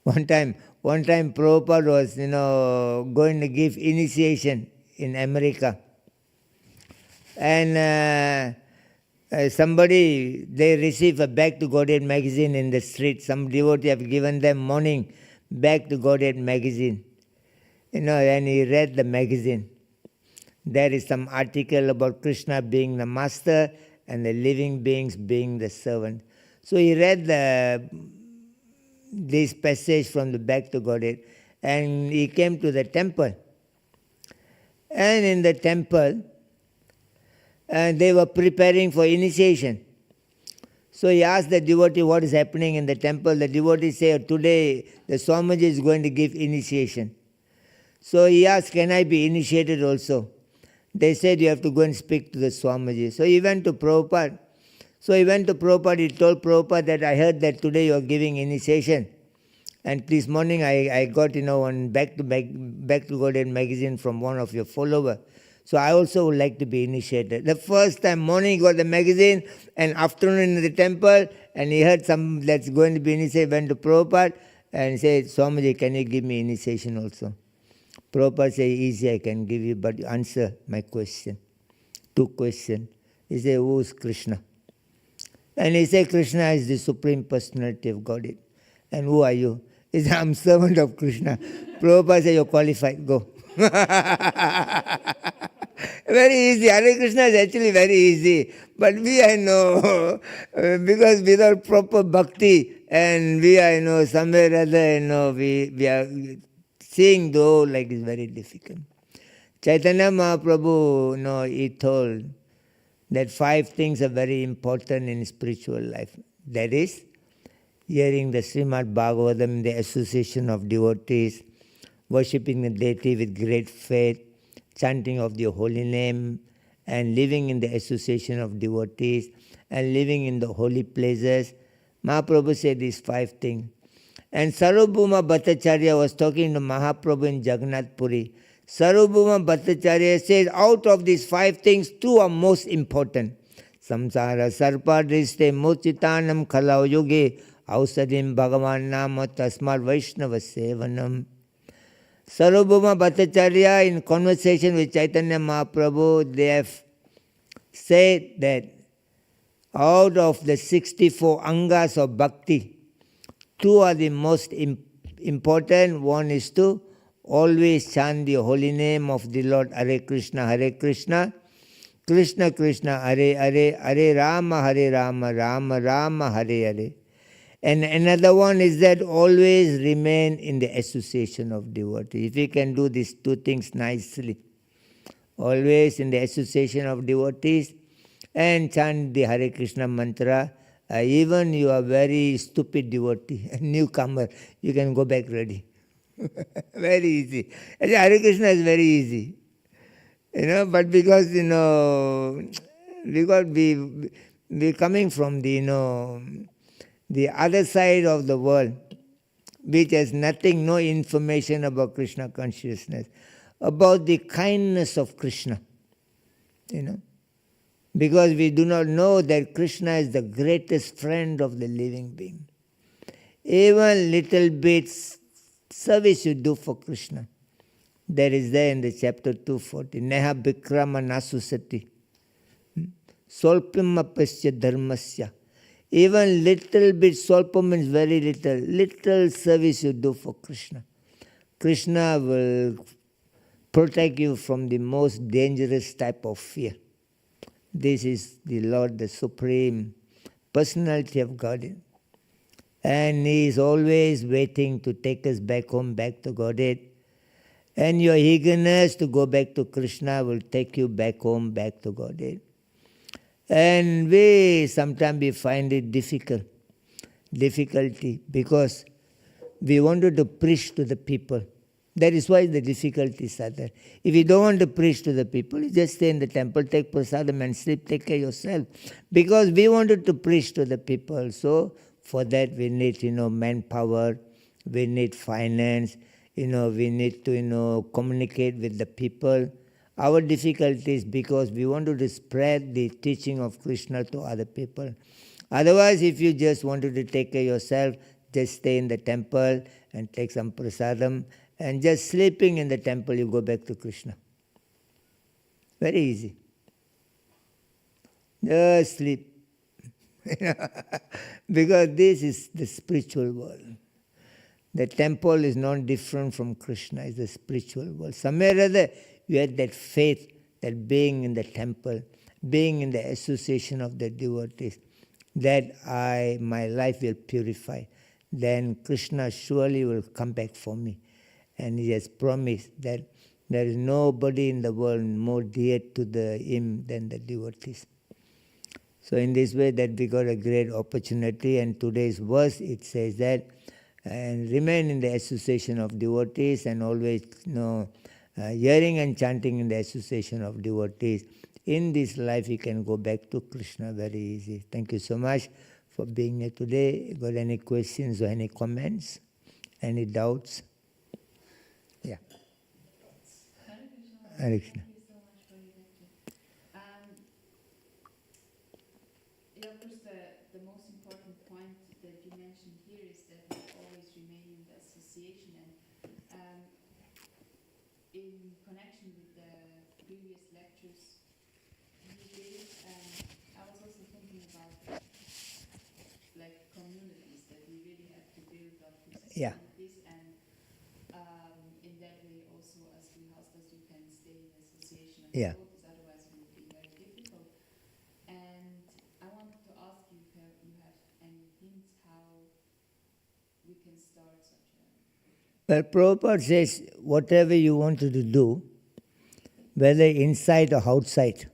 One time Prabhupada was, going to give initiation in America. And somebody, they receive a Back to Godhead magazine in the street. Some devotee have given them morning Back to Godhead magazine. And he read the magazine. There is some article about Krishna being the master and the living beings being the servant. So he read this passage from the Back to Godhead, and he came to the temple. And in the temple, they were preparing for initiation. So he asked the devotee what is happening in the temple. The devotee said, today the Swamiji is going to give initiation. So he asked, can I be initiated also? They said, you have to go and speak to the Swamiji. So he went to Prabhupada. He told Prabhupada that I heard that today you are giving initiation. And this morning I got, one Back to Godhead magazine from one of your followers. So I also would like to be initiated. The first time morning he got the magazine, and afternoon in the temple, and he heard some that's going to be initiated, went to Prabhupada and said, Swamiji, can you give me initiation also? Prabhupada said, easy, I can give you, but answer my question. 2 questions. He said, who is Krishna? And he said, Krishna is the Supreme Personality of Godhead. And who are you? He said, I'm servant of Krishna. Prabhupada said, you're qualified, go. Very easy. Hare Krishna is actually very easy. But we, I know, because without proper bhakti, and we, I know, somewhere or other, we are seeing though like it's very difficult. Chaitanya Mahaprabhu, he told that 5 things are very important in spiritual life. That is, hearing the Srimad Bhagavatam, the association of devotees, worshipping the deity with great faith, chanting of the holy name, and living in the association of devotees, and living in the holy places. Mahaprabhu said these 5 things. And Sarvabhauma Bhattacharya was talking to Mahaprabhu in Jagannath Puri. Sarvabhauma Bhattacharya says, out of these 5 things, 2 are most important. Samsara sarpadriste murchitanam khalau yoge ausadim bhagavan nama tasmar vaishnava sevanam. Sarvabhauma Bhattacharya, in conversation with Chaitanya Mahaprabhu, they have said that out of the 64 angas of bhakti, 2 are the most important. One is to always chant the holy name of the Lord, Hare Krishna, Krishna Krishna, Hare Hare, Hare Rama, Rama Rama, Hare Hare. And another one is that always remain in the association of devotees. If you can do these 2 things nicely, always in the association of devotees, and chant the Hare Krishna mantra, even you are very stupid devotee, a newcomer, you can go back ready. Very easy. Hare Krishna is very easy. But because, because we coming from the, the other side of the world, which has nothing, no information about Krishna consciousness, about the kindness of Krishna, because we do not know that Krishna is the greatest friend of the living being. Even little bits service you do for Krishna. That is there in the chapter 240. Neha Bikrama Nasusati. Solpam apasya dharmasya. Even little bit, solpam means very little. Little service you do for Krishna. Krishna will protect you from the most dangerous type of fear. This is the Lord, the Supreme Personality of Godhead. And He is always waiting to take us back home, back to Godhead. And your eagerness to go back to Krishna will take you back home, back to Godhead. And sometimes we find it difficulty, because we wanted to preach to the people. That is why the difficulties are there. If you don't want to preach to the people, you just stay in the temple, take prasadam and sleep, take care of yourself. Because we wanted to preach to the people. So for that we need, manpower, we need finance, we need to, communicate with the people. Our difficulty is because we wanted to spread the teaching of Krishna to other people. Otherwise, if you just wanted to take care of yourself, just stay in the temple and take some prasadam, and just sleeping in the temple, you go back to Krishna. Very easy. Just sleep. Because this is the spiritual world. The temple is not different from Krishna, it's the spiritual world. Somewhere or other, you had that faith that being in the temple, being in the association of the devotees, that my life will purify. Then Krishna surely will come back for me. And He has promised that there is nobody in the world more dear to Him than the devotees. So in this way that we got a great opportunity, and today's verse, it says that, and remain in the association of devotees, and always hearing and chanting in the association of devotees. In this life you can go back to Krishna very easy. Thank you so much for being here today. Got any questions or any comments? Any doubts? Yeah. Hare Krishna. Thank you so much for your lecture. Of course, the most important point that you mentioned here is that we always remain in the association. And in connection with the previous lectures you gave, I was also thinking about like communities that we really have to build up with Yeah. communities, and in that way also as grihastas you can stay in association of Yeah. devotees, otherwise it would be very difficult. And I wanted to ask you if you have any hints how we can start such a project. Well, Prabhupada says, whatever you wanted to do, whether inside or outside,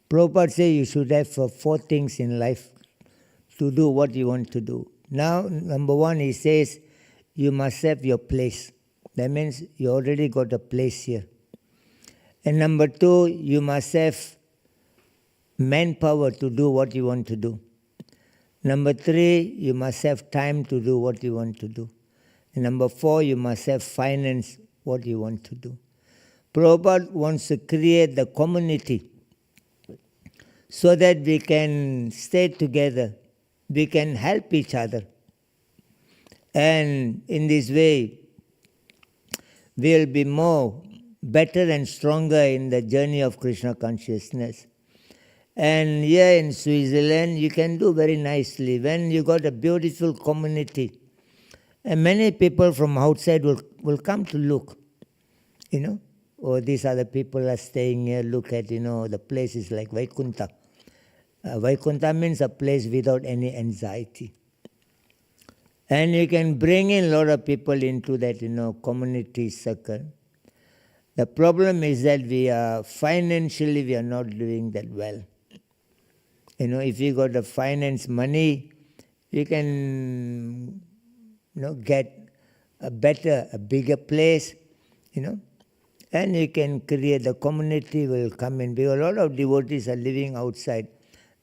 Prabhupada says you should have 4 things in life to do what you want to do. Now, number 1, he says, you must have your place. That means you already got a place here. And number 2, you must have manpower to do what you want to do. Number 3, you must have time to do what you want to do. And number 4, you must have finance what you want to do. Prabhupada wants to create the community so that we can stay together, we can help each other. And in this way, we will be better and stronger in the journey of Krishna consciousness. And here in Switzerland, you can do very nicely when you got a beautiful community. And many people from outside will come to look, Oh, these other people are staying here, look at, the place is like Vaikuntha. Vaikuntha means a place without any anxiety. And you can bring in a lot of people into that, community circle. The problem is that financially we are not doing that well. If you got the finance money, you can, get a bigger place, and you can create, the community will come in. Because a lot of devotees are living outside.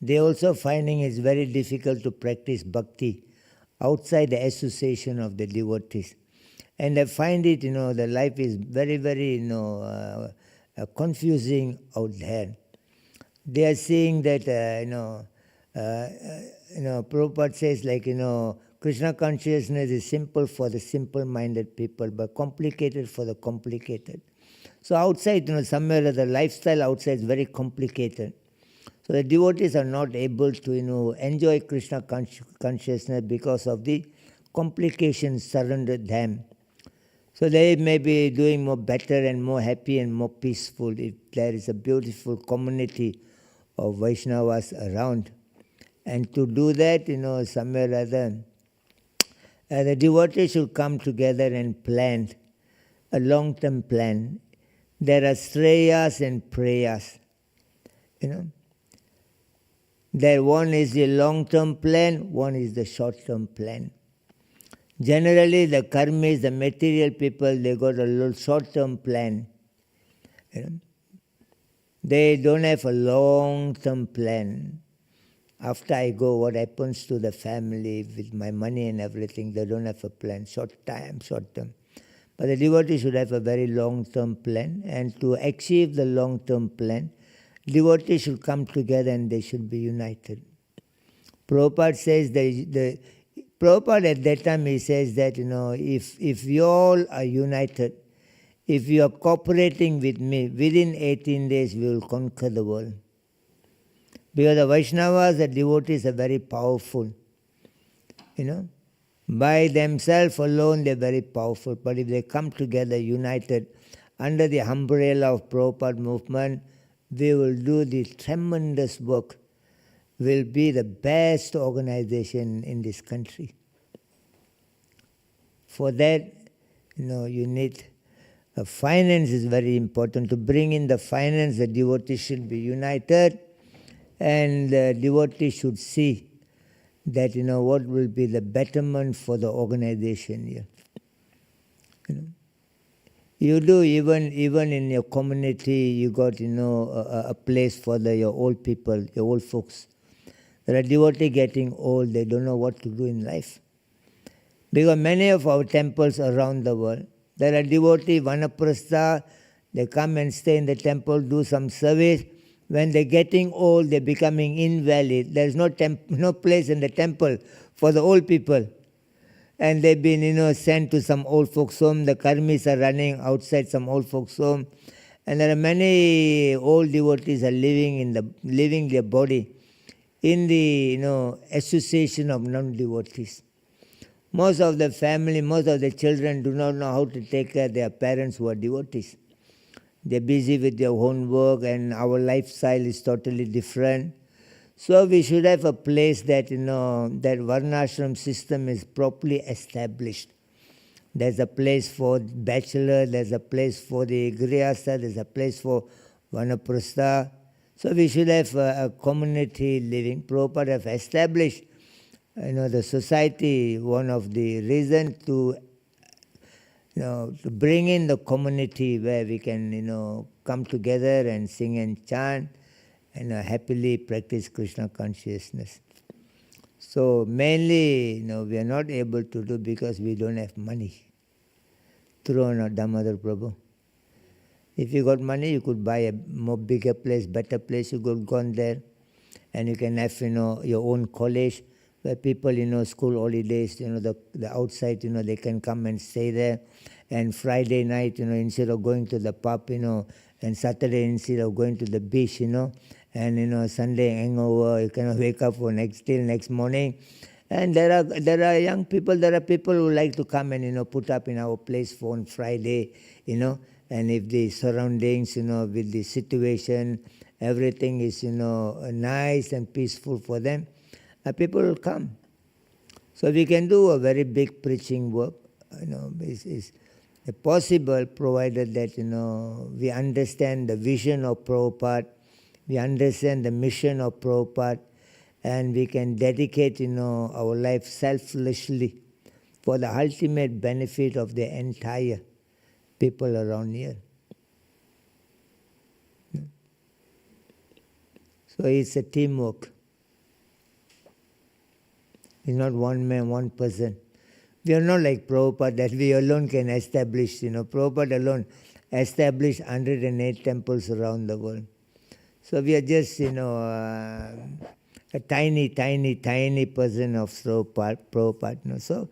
they also finding it's very difficult to practice bhakti outside the association of the devotees. And they find it, the life is very, very, confusing out there. They are seeing that, Prabhupada says, like, Krishna consciousness is simple for the simple-minded people, but complicated for the complicated. So outside, somewhere the lifestyle outside is very complicated. So the devotees are not able to, enjoy Krishna consciousness because of the complications surrounded them. So they may be doing more better and more happy and more peaceful if there is a beautiful community of Vaishnavas around. And to do that, somewhere or other, the devotees should come together and plan a long-term plan. There are shreyas and prayas. There one is the long-term plan, one is the short-term plan. Generally, the karmis, the material people, they got a little short-term plan. They don't have a long-term plan. After I go, what happens to the family with my money and everything, they don't have a plan, short-term. But the devotee should have a very long-term plan, and to achieve the long-term plan, devotees should come together and they should be united. Prabhupada says, Prabhupada at that time he says that, if you all are united, if you are cooperating with me, within 18 days we will conquer the world. Because the Vaishnavas, the devotees are very powerful. By themselves alone they are very powerful. But if they come together united under the umbrella of Prabhupada movement, we will do the tremendous work. Will be the best organization in this country. For that, you need finance is very important. To bring in the finance, the devotees should be united, and the devotees should see that what will be the betterment for the organization here. You do, even in your community, you got a place for your old people, your old folks. There are devotees getting old, they don't know what to do in life. Because many of our temples around the world, there are devotees, vanaprastha, they come and stay in the temple, do some service. When they're getting old, they're becoming invalid. There's no place in the temple for the old people. And they've been, sent to some old folks' home. The karmis are running outside some old folks' home. And there are many old devotees are living their body in the association of non-devotees. Most of the family, most of the children do not know how to take care of their parents who are devotees. They're busy with their own work, and our lifestyle is totally different. So we should have a place that that varnashram system is properly established. There's a place for bachelor, there's a place for the grihastha, there's a place for vanaprastha. So we should have a community living. Prabhupada have established the society. One of the reasons to bring in the community where we can come together and sing and chant and happily practice Krishna consciousness. So mainly we are not able to do because we don't have money. Through Damodar Prabhu. If you got money, you could buy a more bigger place, better place. You could go there, and you can have your own college where people school holidays the outside they can come and stay there. And Friday night instead of going to the pub and Saturday instead of going to the beach and Sunday hangover you cannot wake up for till next morning. And there are young people, there are people who like to come and put up in our place for on Friday, and if the surroundings, with the situation, everything is, nice and peaceful for them, people will come. So we can do a very big preaching work, is possible provided that, we understand the vision of Prabhupada, we understand the mission of Prabhupada, and we can dedicate, our life selflessly for the ultimate benefit of the entire people around here. So it's a teamwork. It's not one man, one person. We are not like Prabhupada that we alone can establish. Prabhupada alone established 108 temples around the world. So we are just, a tiny, tiny, tiny person of Prabhupada. So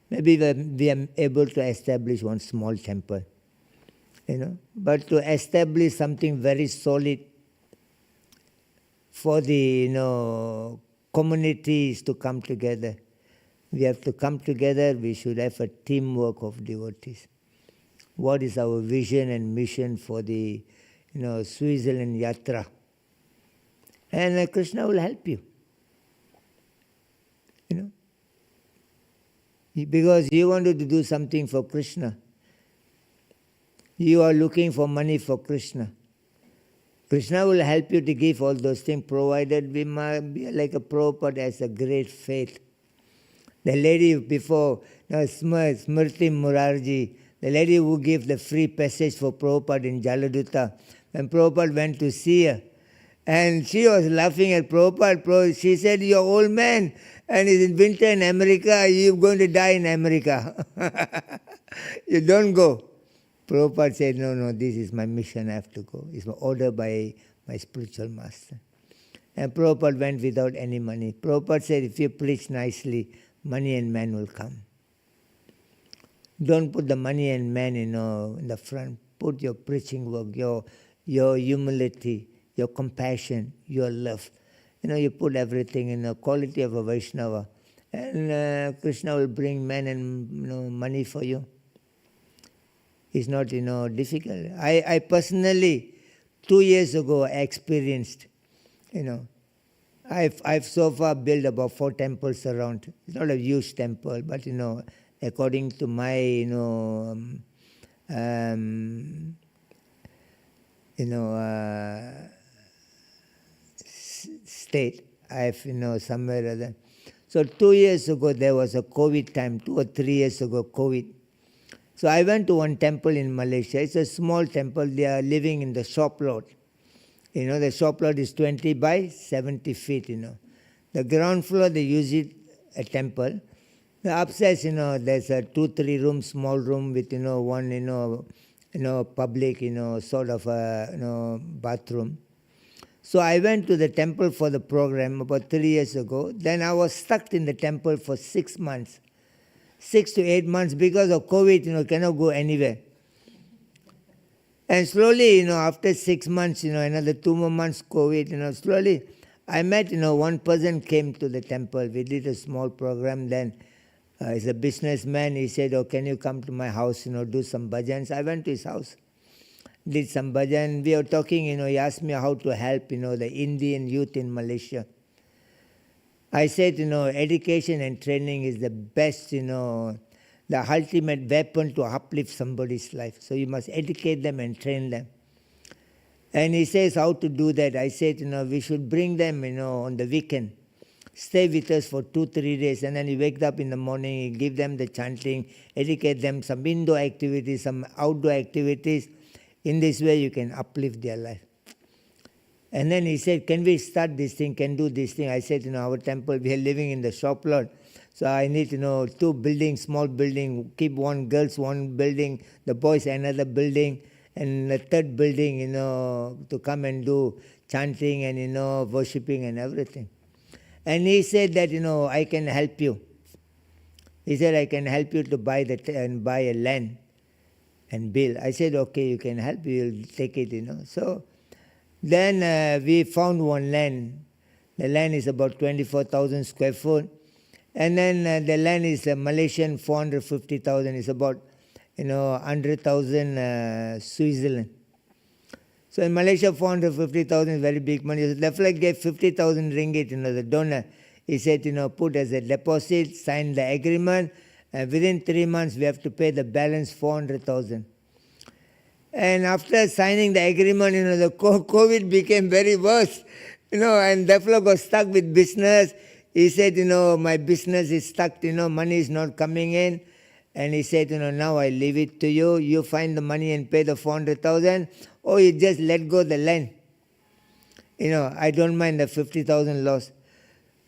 maybe we are able to establish one small temple. But to establish something very solid for the communities to come together, we have to come together. We should have a teamwork of devotees. What is our vision and mission for the Switzerland Yatra? And Krishna will help you. Because you wanted to do something for Krishna. You are looking for money for Krishna. Krishna will help you to give all those things, provided we might be like a Prabhupada has a great faith. The lady before, Smriti Murarji, the lady who gave the free passage for Prabhupada in Jaladutta, when Prabhupada went to see her, and she was laughing at Prabhupada. She said, "You're old man, and it's in winter in America, you're going to die in America. You don't go." Prabhupada said, no, this is my mission, I have to go. It's ordered by my spiritual master. And Prabhupada went without any money. Prabhupada said, if you preach nicely, money and man will come. Don't put the money and man, in the front. Put your preaching work, your humility, your compassion, your love. You put everything in the quality of a Vaishnava. And Krishna will bring man and money for you. It's not, difficult. I personally, 2 years ago, I experienced, I've so far built about 4 temples around. It's not a huge temple, but, according to my, state, I've, somewhere or other. So 2 years ago, there was a COVID time, 2 or 3 years ago, COVID. So I went to one temple in Malaysia. It's a small temple. They are living in the shop lot. The shop lot is 20 by 70 feet, The ground floor, they use it a temple. The upstairs, there's a 2-3 room, small room with, one, public, sort of a, bathroom. So I went to the temple for the program about 3 years ago. Then I was stuck in the temple for 6 months. 6 to 8 months because of COVID, cannot go anywhere. And slowly, after 6 months, another 2 more months COVID, slowly I met, one person came to the temple. We did a small program then. He's a businessman. He said, "Oh, can you come to my house, do some bhajans?" I went to his house, did some bhajan. We were talking, he asked me how to help, the Indian youth in Malaysia. I said, education and training is the best, the ultimate weapon to uplift somebody's life. So you must educate them and train them. And he says, how to do that? I said, we should bring them, on the weekend. Stay with us for 2-3 days. And then you wake up in the morning, you give them the chanting, educate them, some indoor activities, some outdoor activities. In this way, you can uplift their life. And then he said, can we start this thing, can do this thing? I said, our temple, we are living in the shop lot. So I need, 2 buildings, small building, keep one girls, one building, the boys another building, and the third building, to come and do chanting and, worshipping and everything. And he said that, I can help you. He said, I can help you to buy buy a land and build. I said, okay, you can help, you'll take it, So then we found one land. The land is about 24,000 square foot. And then the land is Malaysian 450,000. It's about 100,000 Switzerland. So in Malaysia, 450,000 is very big money. So the flag gave 50,000 ringgit, the donor. He said, put as a deposit, sign the agreement, and within 3 months we have to pay the balance 400,000. And after signing the agreement, the COVID became very worse, and the fellow got stuck with business. He said, my business is stuck, money is not coming in. And he said, now I leave it to you. You find the money and pay the 400,000, or you just let go the land. I don't mind the 50,000 loss.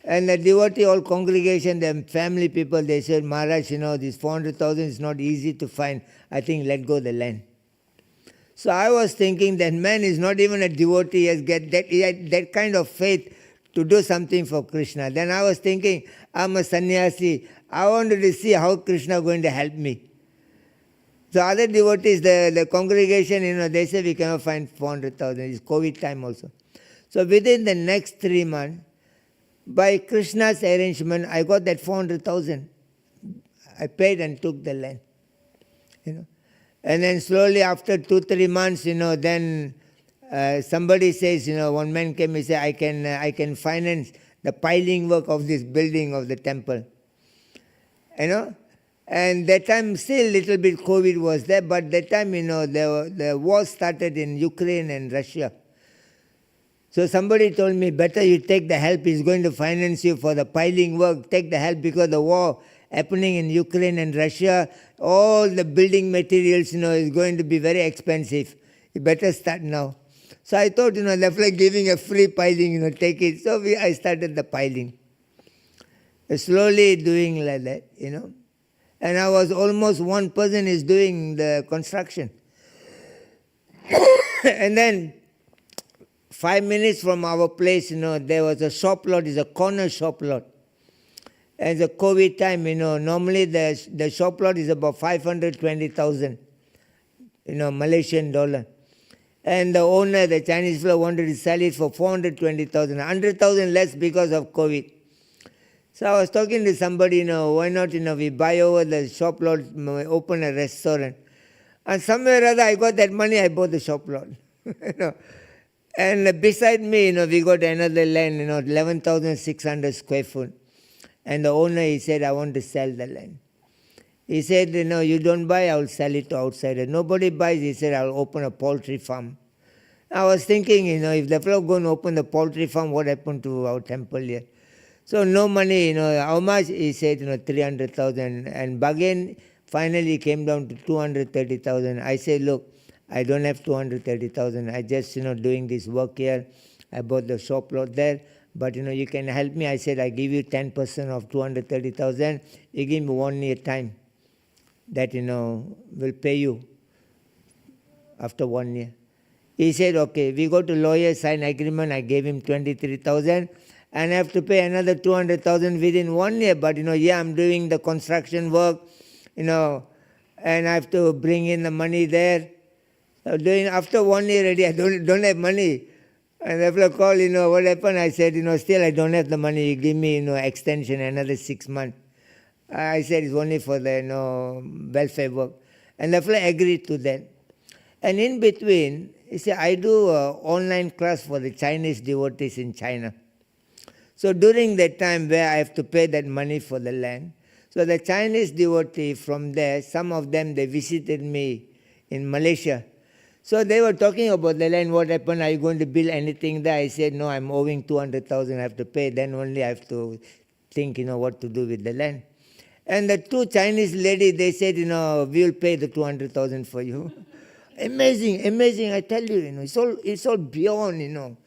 And the devotee, all congregation, the family people, they said, Maharaj, this 400,000 is not easy to find. I think let go the land. So I was thinking that man is not even a devotee, he has that kind of faith to do something for Krishna. Then I was thinking, I'm a sannyasi, I wanted to see how Krishna is going to help me. So other devotees, the congregation, they say we cannot find 400,000. It's COVID time also. So within the next 3 months, by Krishna's arrangement, I got that 400,000. I paid and took the land. And then slowly after 2-3 months, then somebody says, one man came and said, I can finance the piling work of this building of the temple. And that time still little bit COVID was there, but that time, the war started in Ukraine and Russia. So somebody told me, better you take the help, he's going to finance you for the piling work, take the help because the war happening in Ukraine and Russia, all the building materials, is going to be very expensive. You better start now. So I thought, that's like giving a free piling, take it. So I started the piling. Slowly doing like that, And I was almost one person is doing the construction. And then 5 minutes from our place, there was a shop lot, it's a corner shop lot. And the COVID time, normally the shop lot is about 520,000, Malaysian dollar. And the owner, the Chinese fellow, wanted to sell it for 420,000, 100,000 less because of COVID. So I was talking to somebody, why not, we buy over the shop lot, open a restaurant. And somewhere or other I got that money, I bought the shop lot. And beside me, we got another land, 11,600 square foot. And the owner, he said, I want to sell the land. He said, you don't buy, I will sell it to outsiders. Nobody buys, he said, I will open a poultry farm. I was thinking, if the fellow going to open the poultry farm, what happened to our temple here? So no money, how much? He said, 300,000. And bargain finally came down to 230,000. I said, look, I don't have 230,000. I just, doing this work here. I bought the shop lot there. But, you can help me. I said, I give you 10% of 230,000. You give me 1 year time. That, will pay you after 1 year. He said, okay. We go to lawyer, sign agreement. I gave him 23,000. And I have to pay another 200,000 within 1 year. But, I'm doing the construction work, and I have to bring in the money there. So after 1 year already, I don't have money. And the fellow called, what happened? I said, still I don't have the money. You give me, extension, another 6 months. I said, it's only for the, welfare work. And the fellow agreed to that. And in between, he said, I do an online class for the Chinese devotees in China. So during that time where I have to pay that money for the land, so the Chinese devotee from there, some of them, they visited me in Malaysia. So they were talking about the land, what happened, are you going to build anything there? I said, no, I'm owing 200,000, I have to pay, then only I have to think, what to do with the land. And the two Chinese ladies, they said, we will pay the 200,000 for you. Amazing, I tell you, it's all beyond,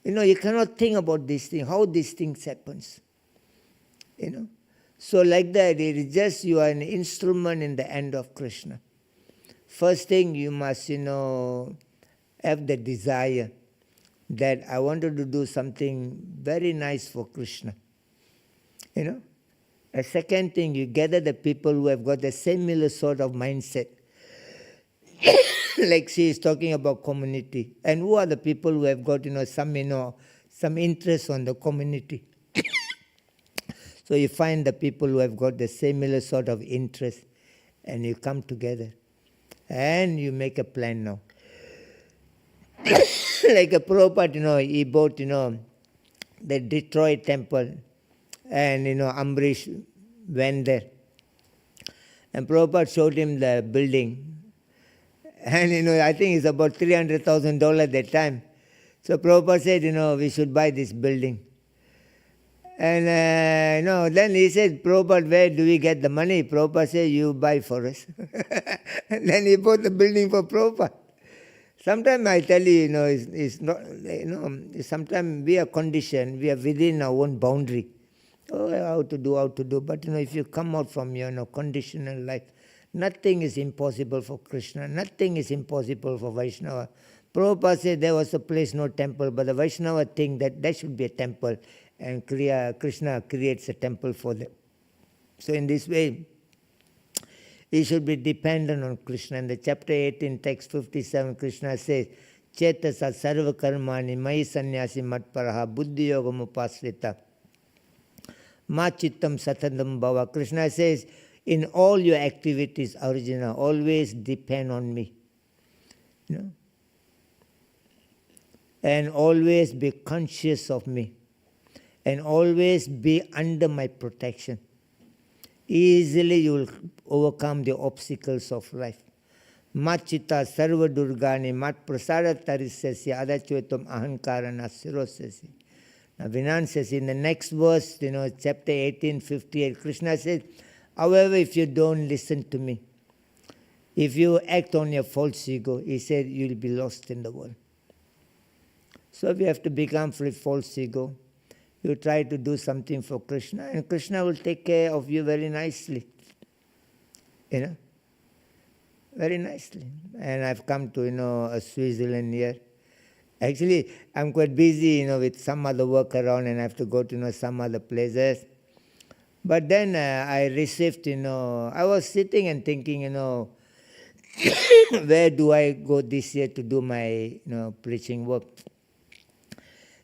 you cannot think about this thing, how these things happens, So like that, it is just you are an instrument in the hand of Krishna. First thing, you must, have the desire that I wanted to do something very nice for Krishna. A second thing, you gather the people who have got the similar sort of mindset. Like she is talking about community. And who are the people who have got, some interest on the community? So you find the people who have got the similar sort of interest and you come together. And you make a plan now. Like a Prabhupada, he bought, the Detroit temple. And, Ambrish went there. And Prabhupada showed him the building. And, I think it's about $300,000 that time. So Prabhupada said, we should buy this building. And, then he said, Prabhupada, where do we get the money? Prabhupada said, you buy for us. And then he bought the building for Prabhupada. Sometimes I tell you, it's not, sometimes we are conditioned, we are within our own boundary. Oh, how to do. But, if you come out from your conditional life, nothing is impossible for Krishna, nothing is impossible for Vaishnava. Prabhupada said there was a place, no temple, but the Vaishnava think that there should be a temple, and Krishna creates a temple for them. So in this way, he should be dependent on Krishna. In the chapter 18, text 57, Krishna says, Chetasa sarva karmani mai sannyasi matparaha buddhi yogam upasrita ma chittam satadam bhava. Krishna says, in all your activities, Arjuna, always depend on me. And always be conscious of me. And always be under my protection. Easily you will overcome the obstacles of life. Machita sarva durgani mat prasada tarisasya adachvetam ahankarana sirosasi. Now Vinan says in the next verse, chapter 18:58, Krishna says, however, if you don't listen to me, if you act on your false ego, he said, you will be lost in the world. So we have to become free false ego. You try to do something for Krishna, and Krishna will take care of you very nicely. Very nicely. And I've come to, Switzerland here. Actually, I'm quite busy, with some other work around, and I have to go to, some other places. But then I received, I was sitting and thinking, where do I go this year to do my, preaching work?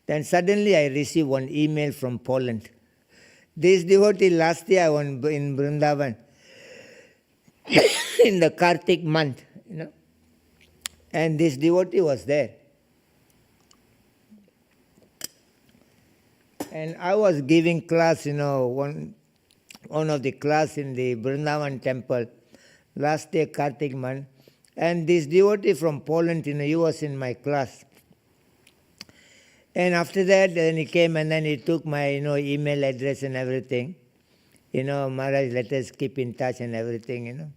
Then suddenly I received one email from Poland. This devotee last year I was in Vrindavan in the Kartik month, and this devotee was there. And I was giving class, one of the class in the Vrindavan temple last year Kartik month, and this devotee from Poland, he was in my class. And after that, then he came and then he took my, email address and everything. Maharaj, let us keep in touch and everything,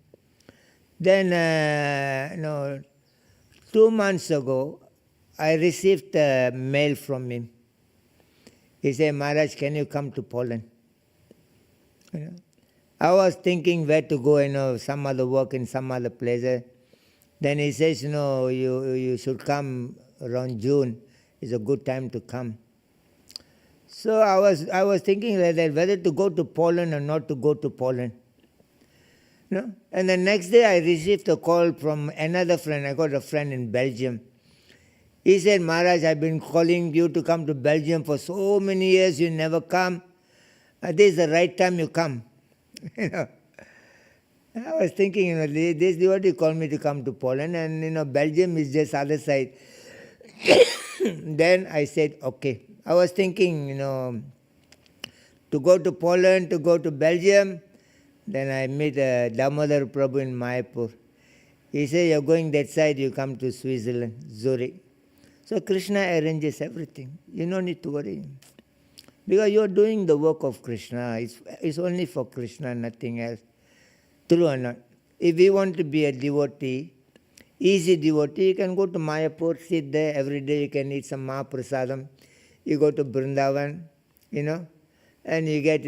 Then, 2 months ago, I received a mail from him. He said, Maharaj, can you come to Poland? I was thinking where to go, some other work in some other place. Then he says, you should come around June. It's a good time to come. So I was thinking whether to go to Poland or not to go to Poland. And the next day I received a call from another friend. I got a friend in Belgium. He said, Maharaj, I've been calling you to come to Belgium for so many years. You never come. This is the right time you come. I was thinking, this devotee called me to come to Poland, and Belgium is just other side. Then I said, okay. I was thinking, to go to Poland, to go to Belgium. Then I met Damodar Prabhu in Mayapur. He said, you're going that side, you come to Switzerland, Zurich. So Krishna arranges everything. You don't need to worry. Because you're doing the work of Krishna. It's only for Krishna, nothing else. True or not? If we want to be a devotee, easy devotee, you can go to Mayapur, sit there every day, you can eat some Mahaprasadam. You go to Vrindavan, and you get,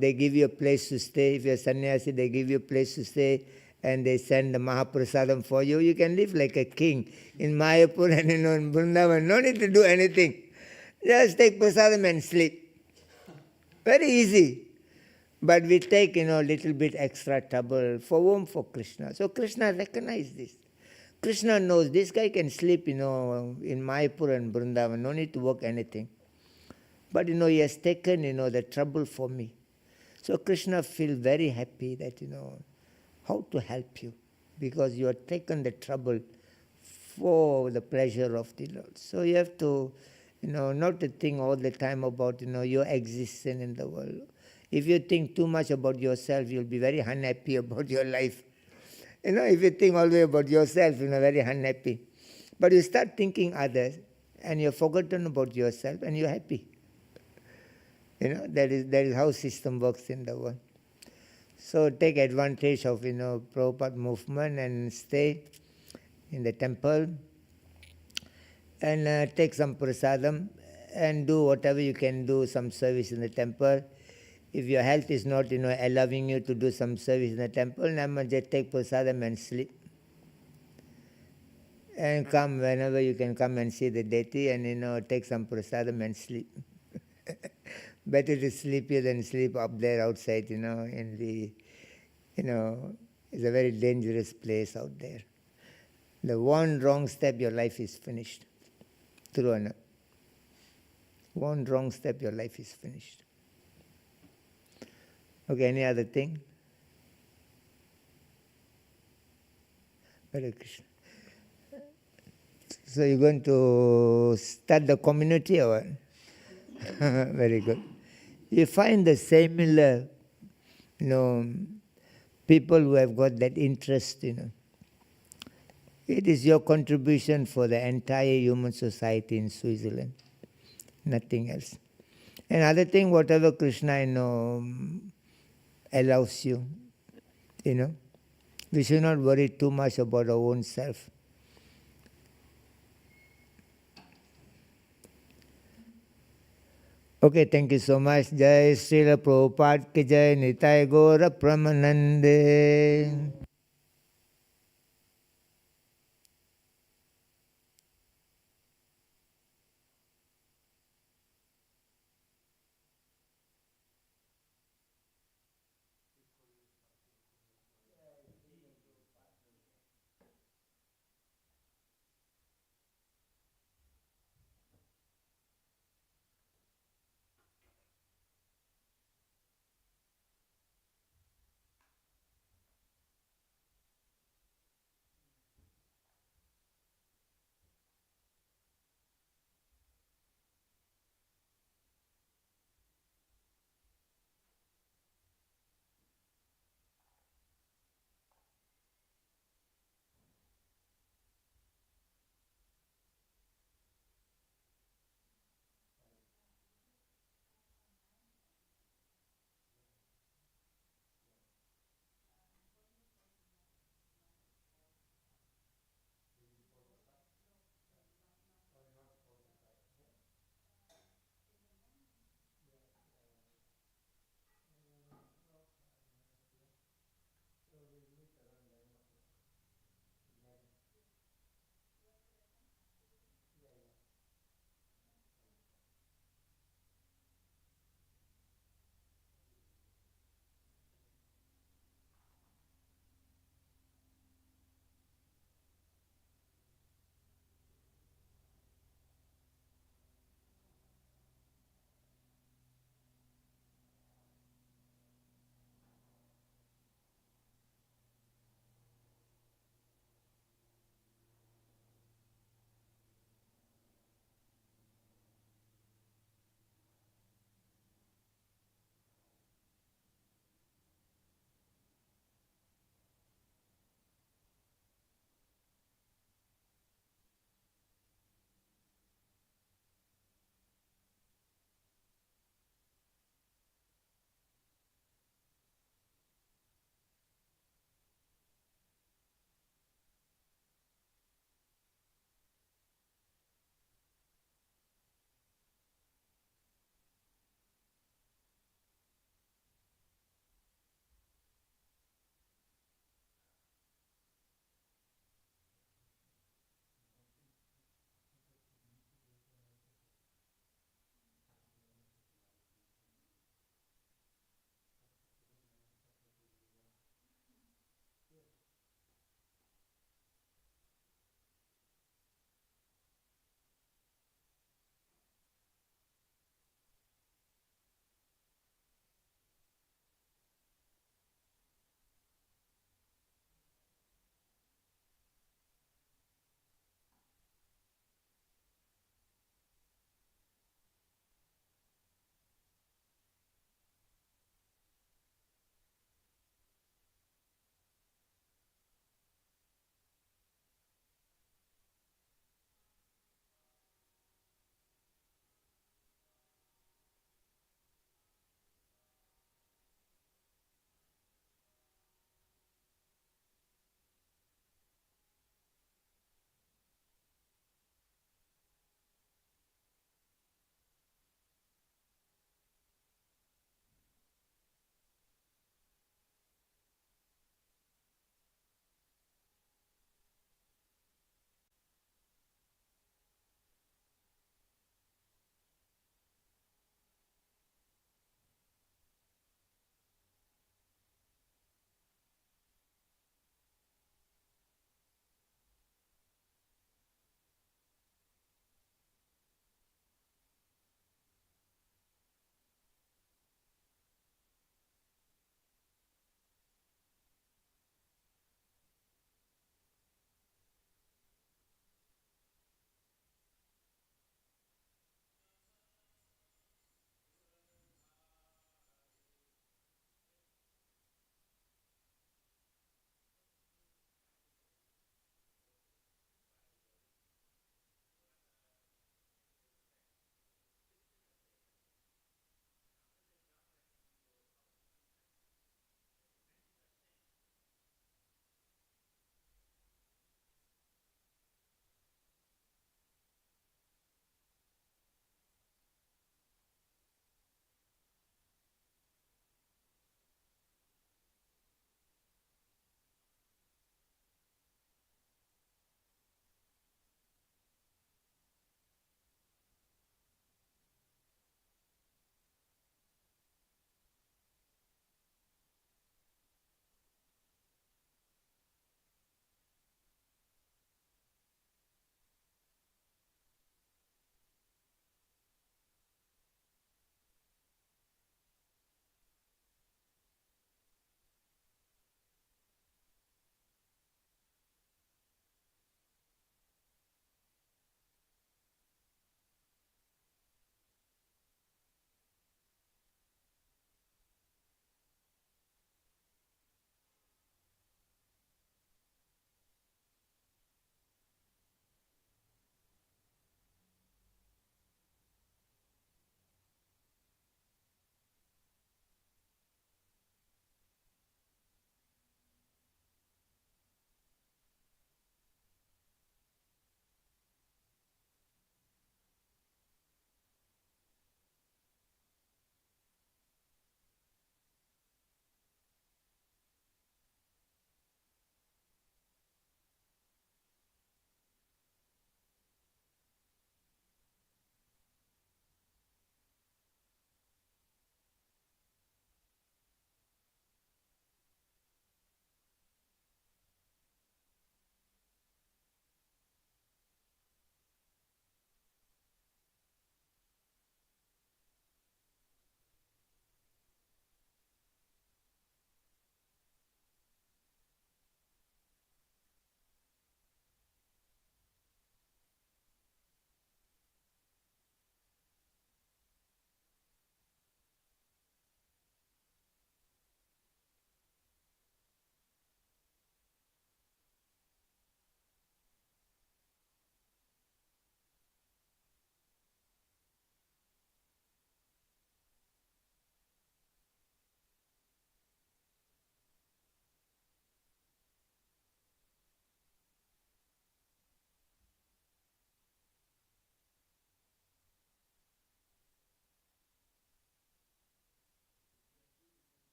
they give you a place to stay. If you're sannyasi, they give you a place to stay, and they send the Mahaprasadam for you. You can live like a king in Mayapur and in Vrindavan. No need to do anything. Just take prasadam and sleep. Very easy. But we take, little bit extra trouble. For whom? For Krishna. So Krishna recognized this. Krishna knows this guy can sleep, in Mayapur and Vrindavan. No need to work anything. But, he has taken, the trouble for me. So Krishna feels very happy that, how to help you. Because you have taken the trouble for the pleasure of the Lord. So you have to, not to think all the time about, your existence in the world. If you think too much about yourself, you'll be very unhappy about your life. If you think always about yourself, very unhappy. But you start thinking others, and you're forgotten about yourself, and you're happy. That is how system works in the world. So take advantage of, Prabhupada movement and stay in the temple. and take some prasadam and do whatever you can do, some service in the temple. If your health is not, allowing you to do some service in the temple, then just take prasadam and sleep. And come whenever you can come and see the deity and, take some prasadam and sleep. Better to sleep here than sleep up there outside, in the, it's a very dangerous place out there. The one wrong step, your life is finished. True or not? One wrong step, your life is finished. Okay, any other thing? Hare Krishna. So you're going to start the community or what? Very good. You find the similar, people who have got that interest, It is your contribution for the entire human society in Switzerland. Nothing else. Another thing, whatever Krishna, allows you, we should not worry too much about our own self. Okay, thank you so much. Jai Srila Prabhupada ki Jai, Nitai Gora Pramanande.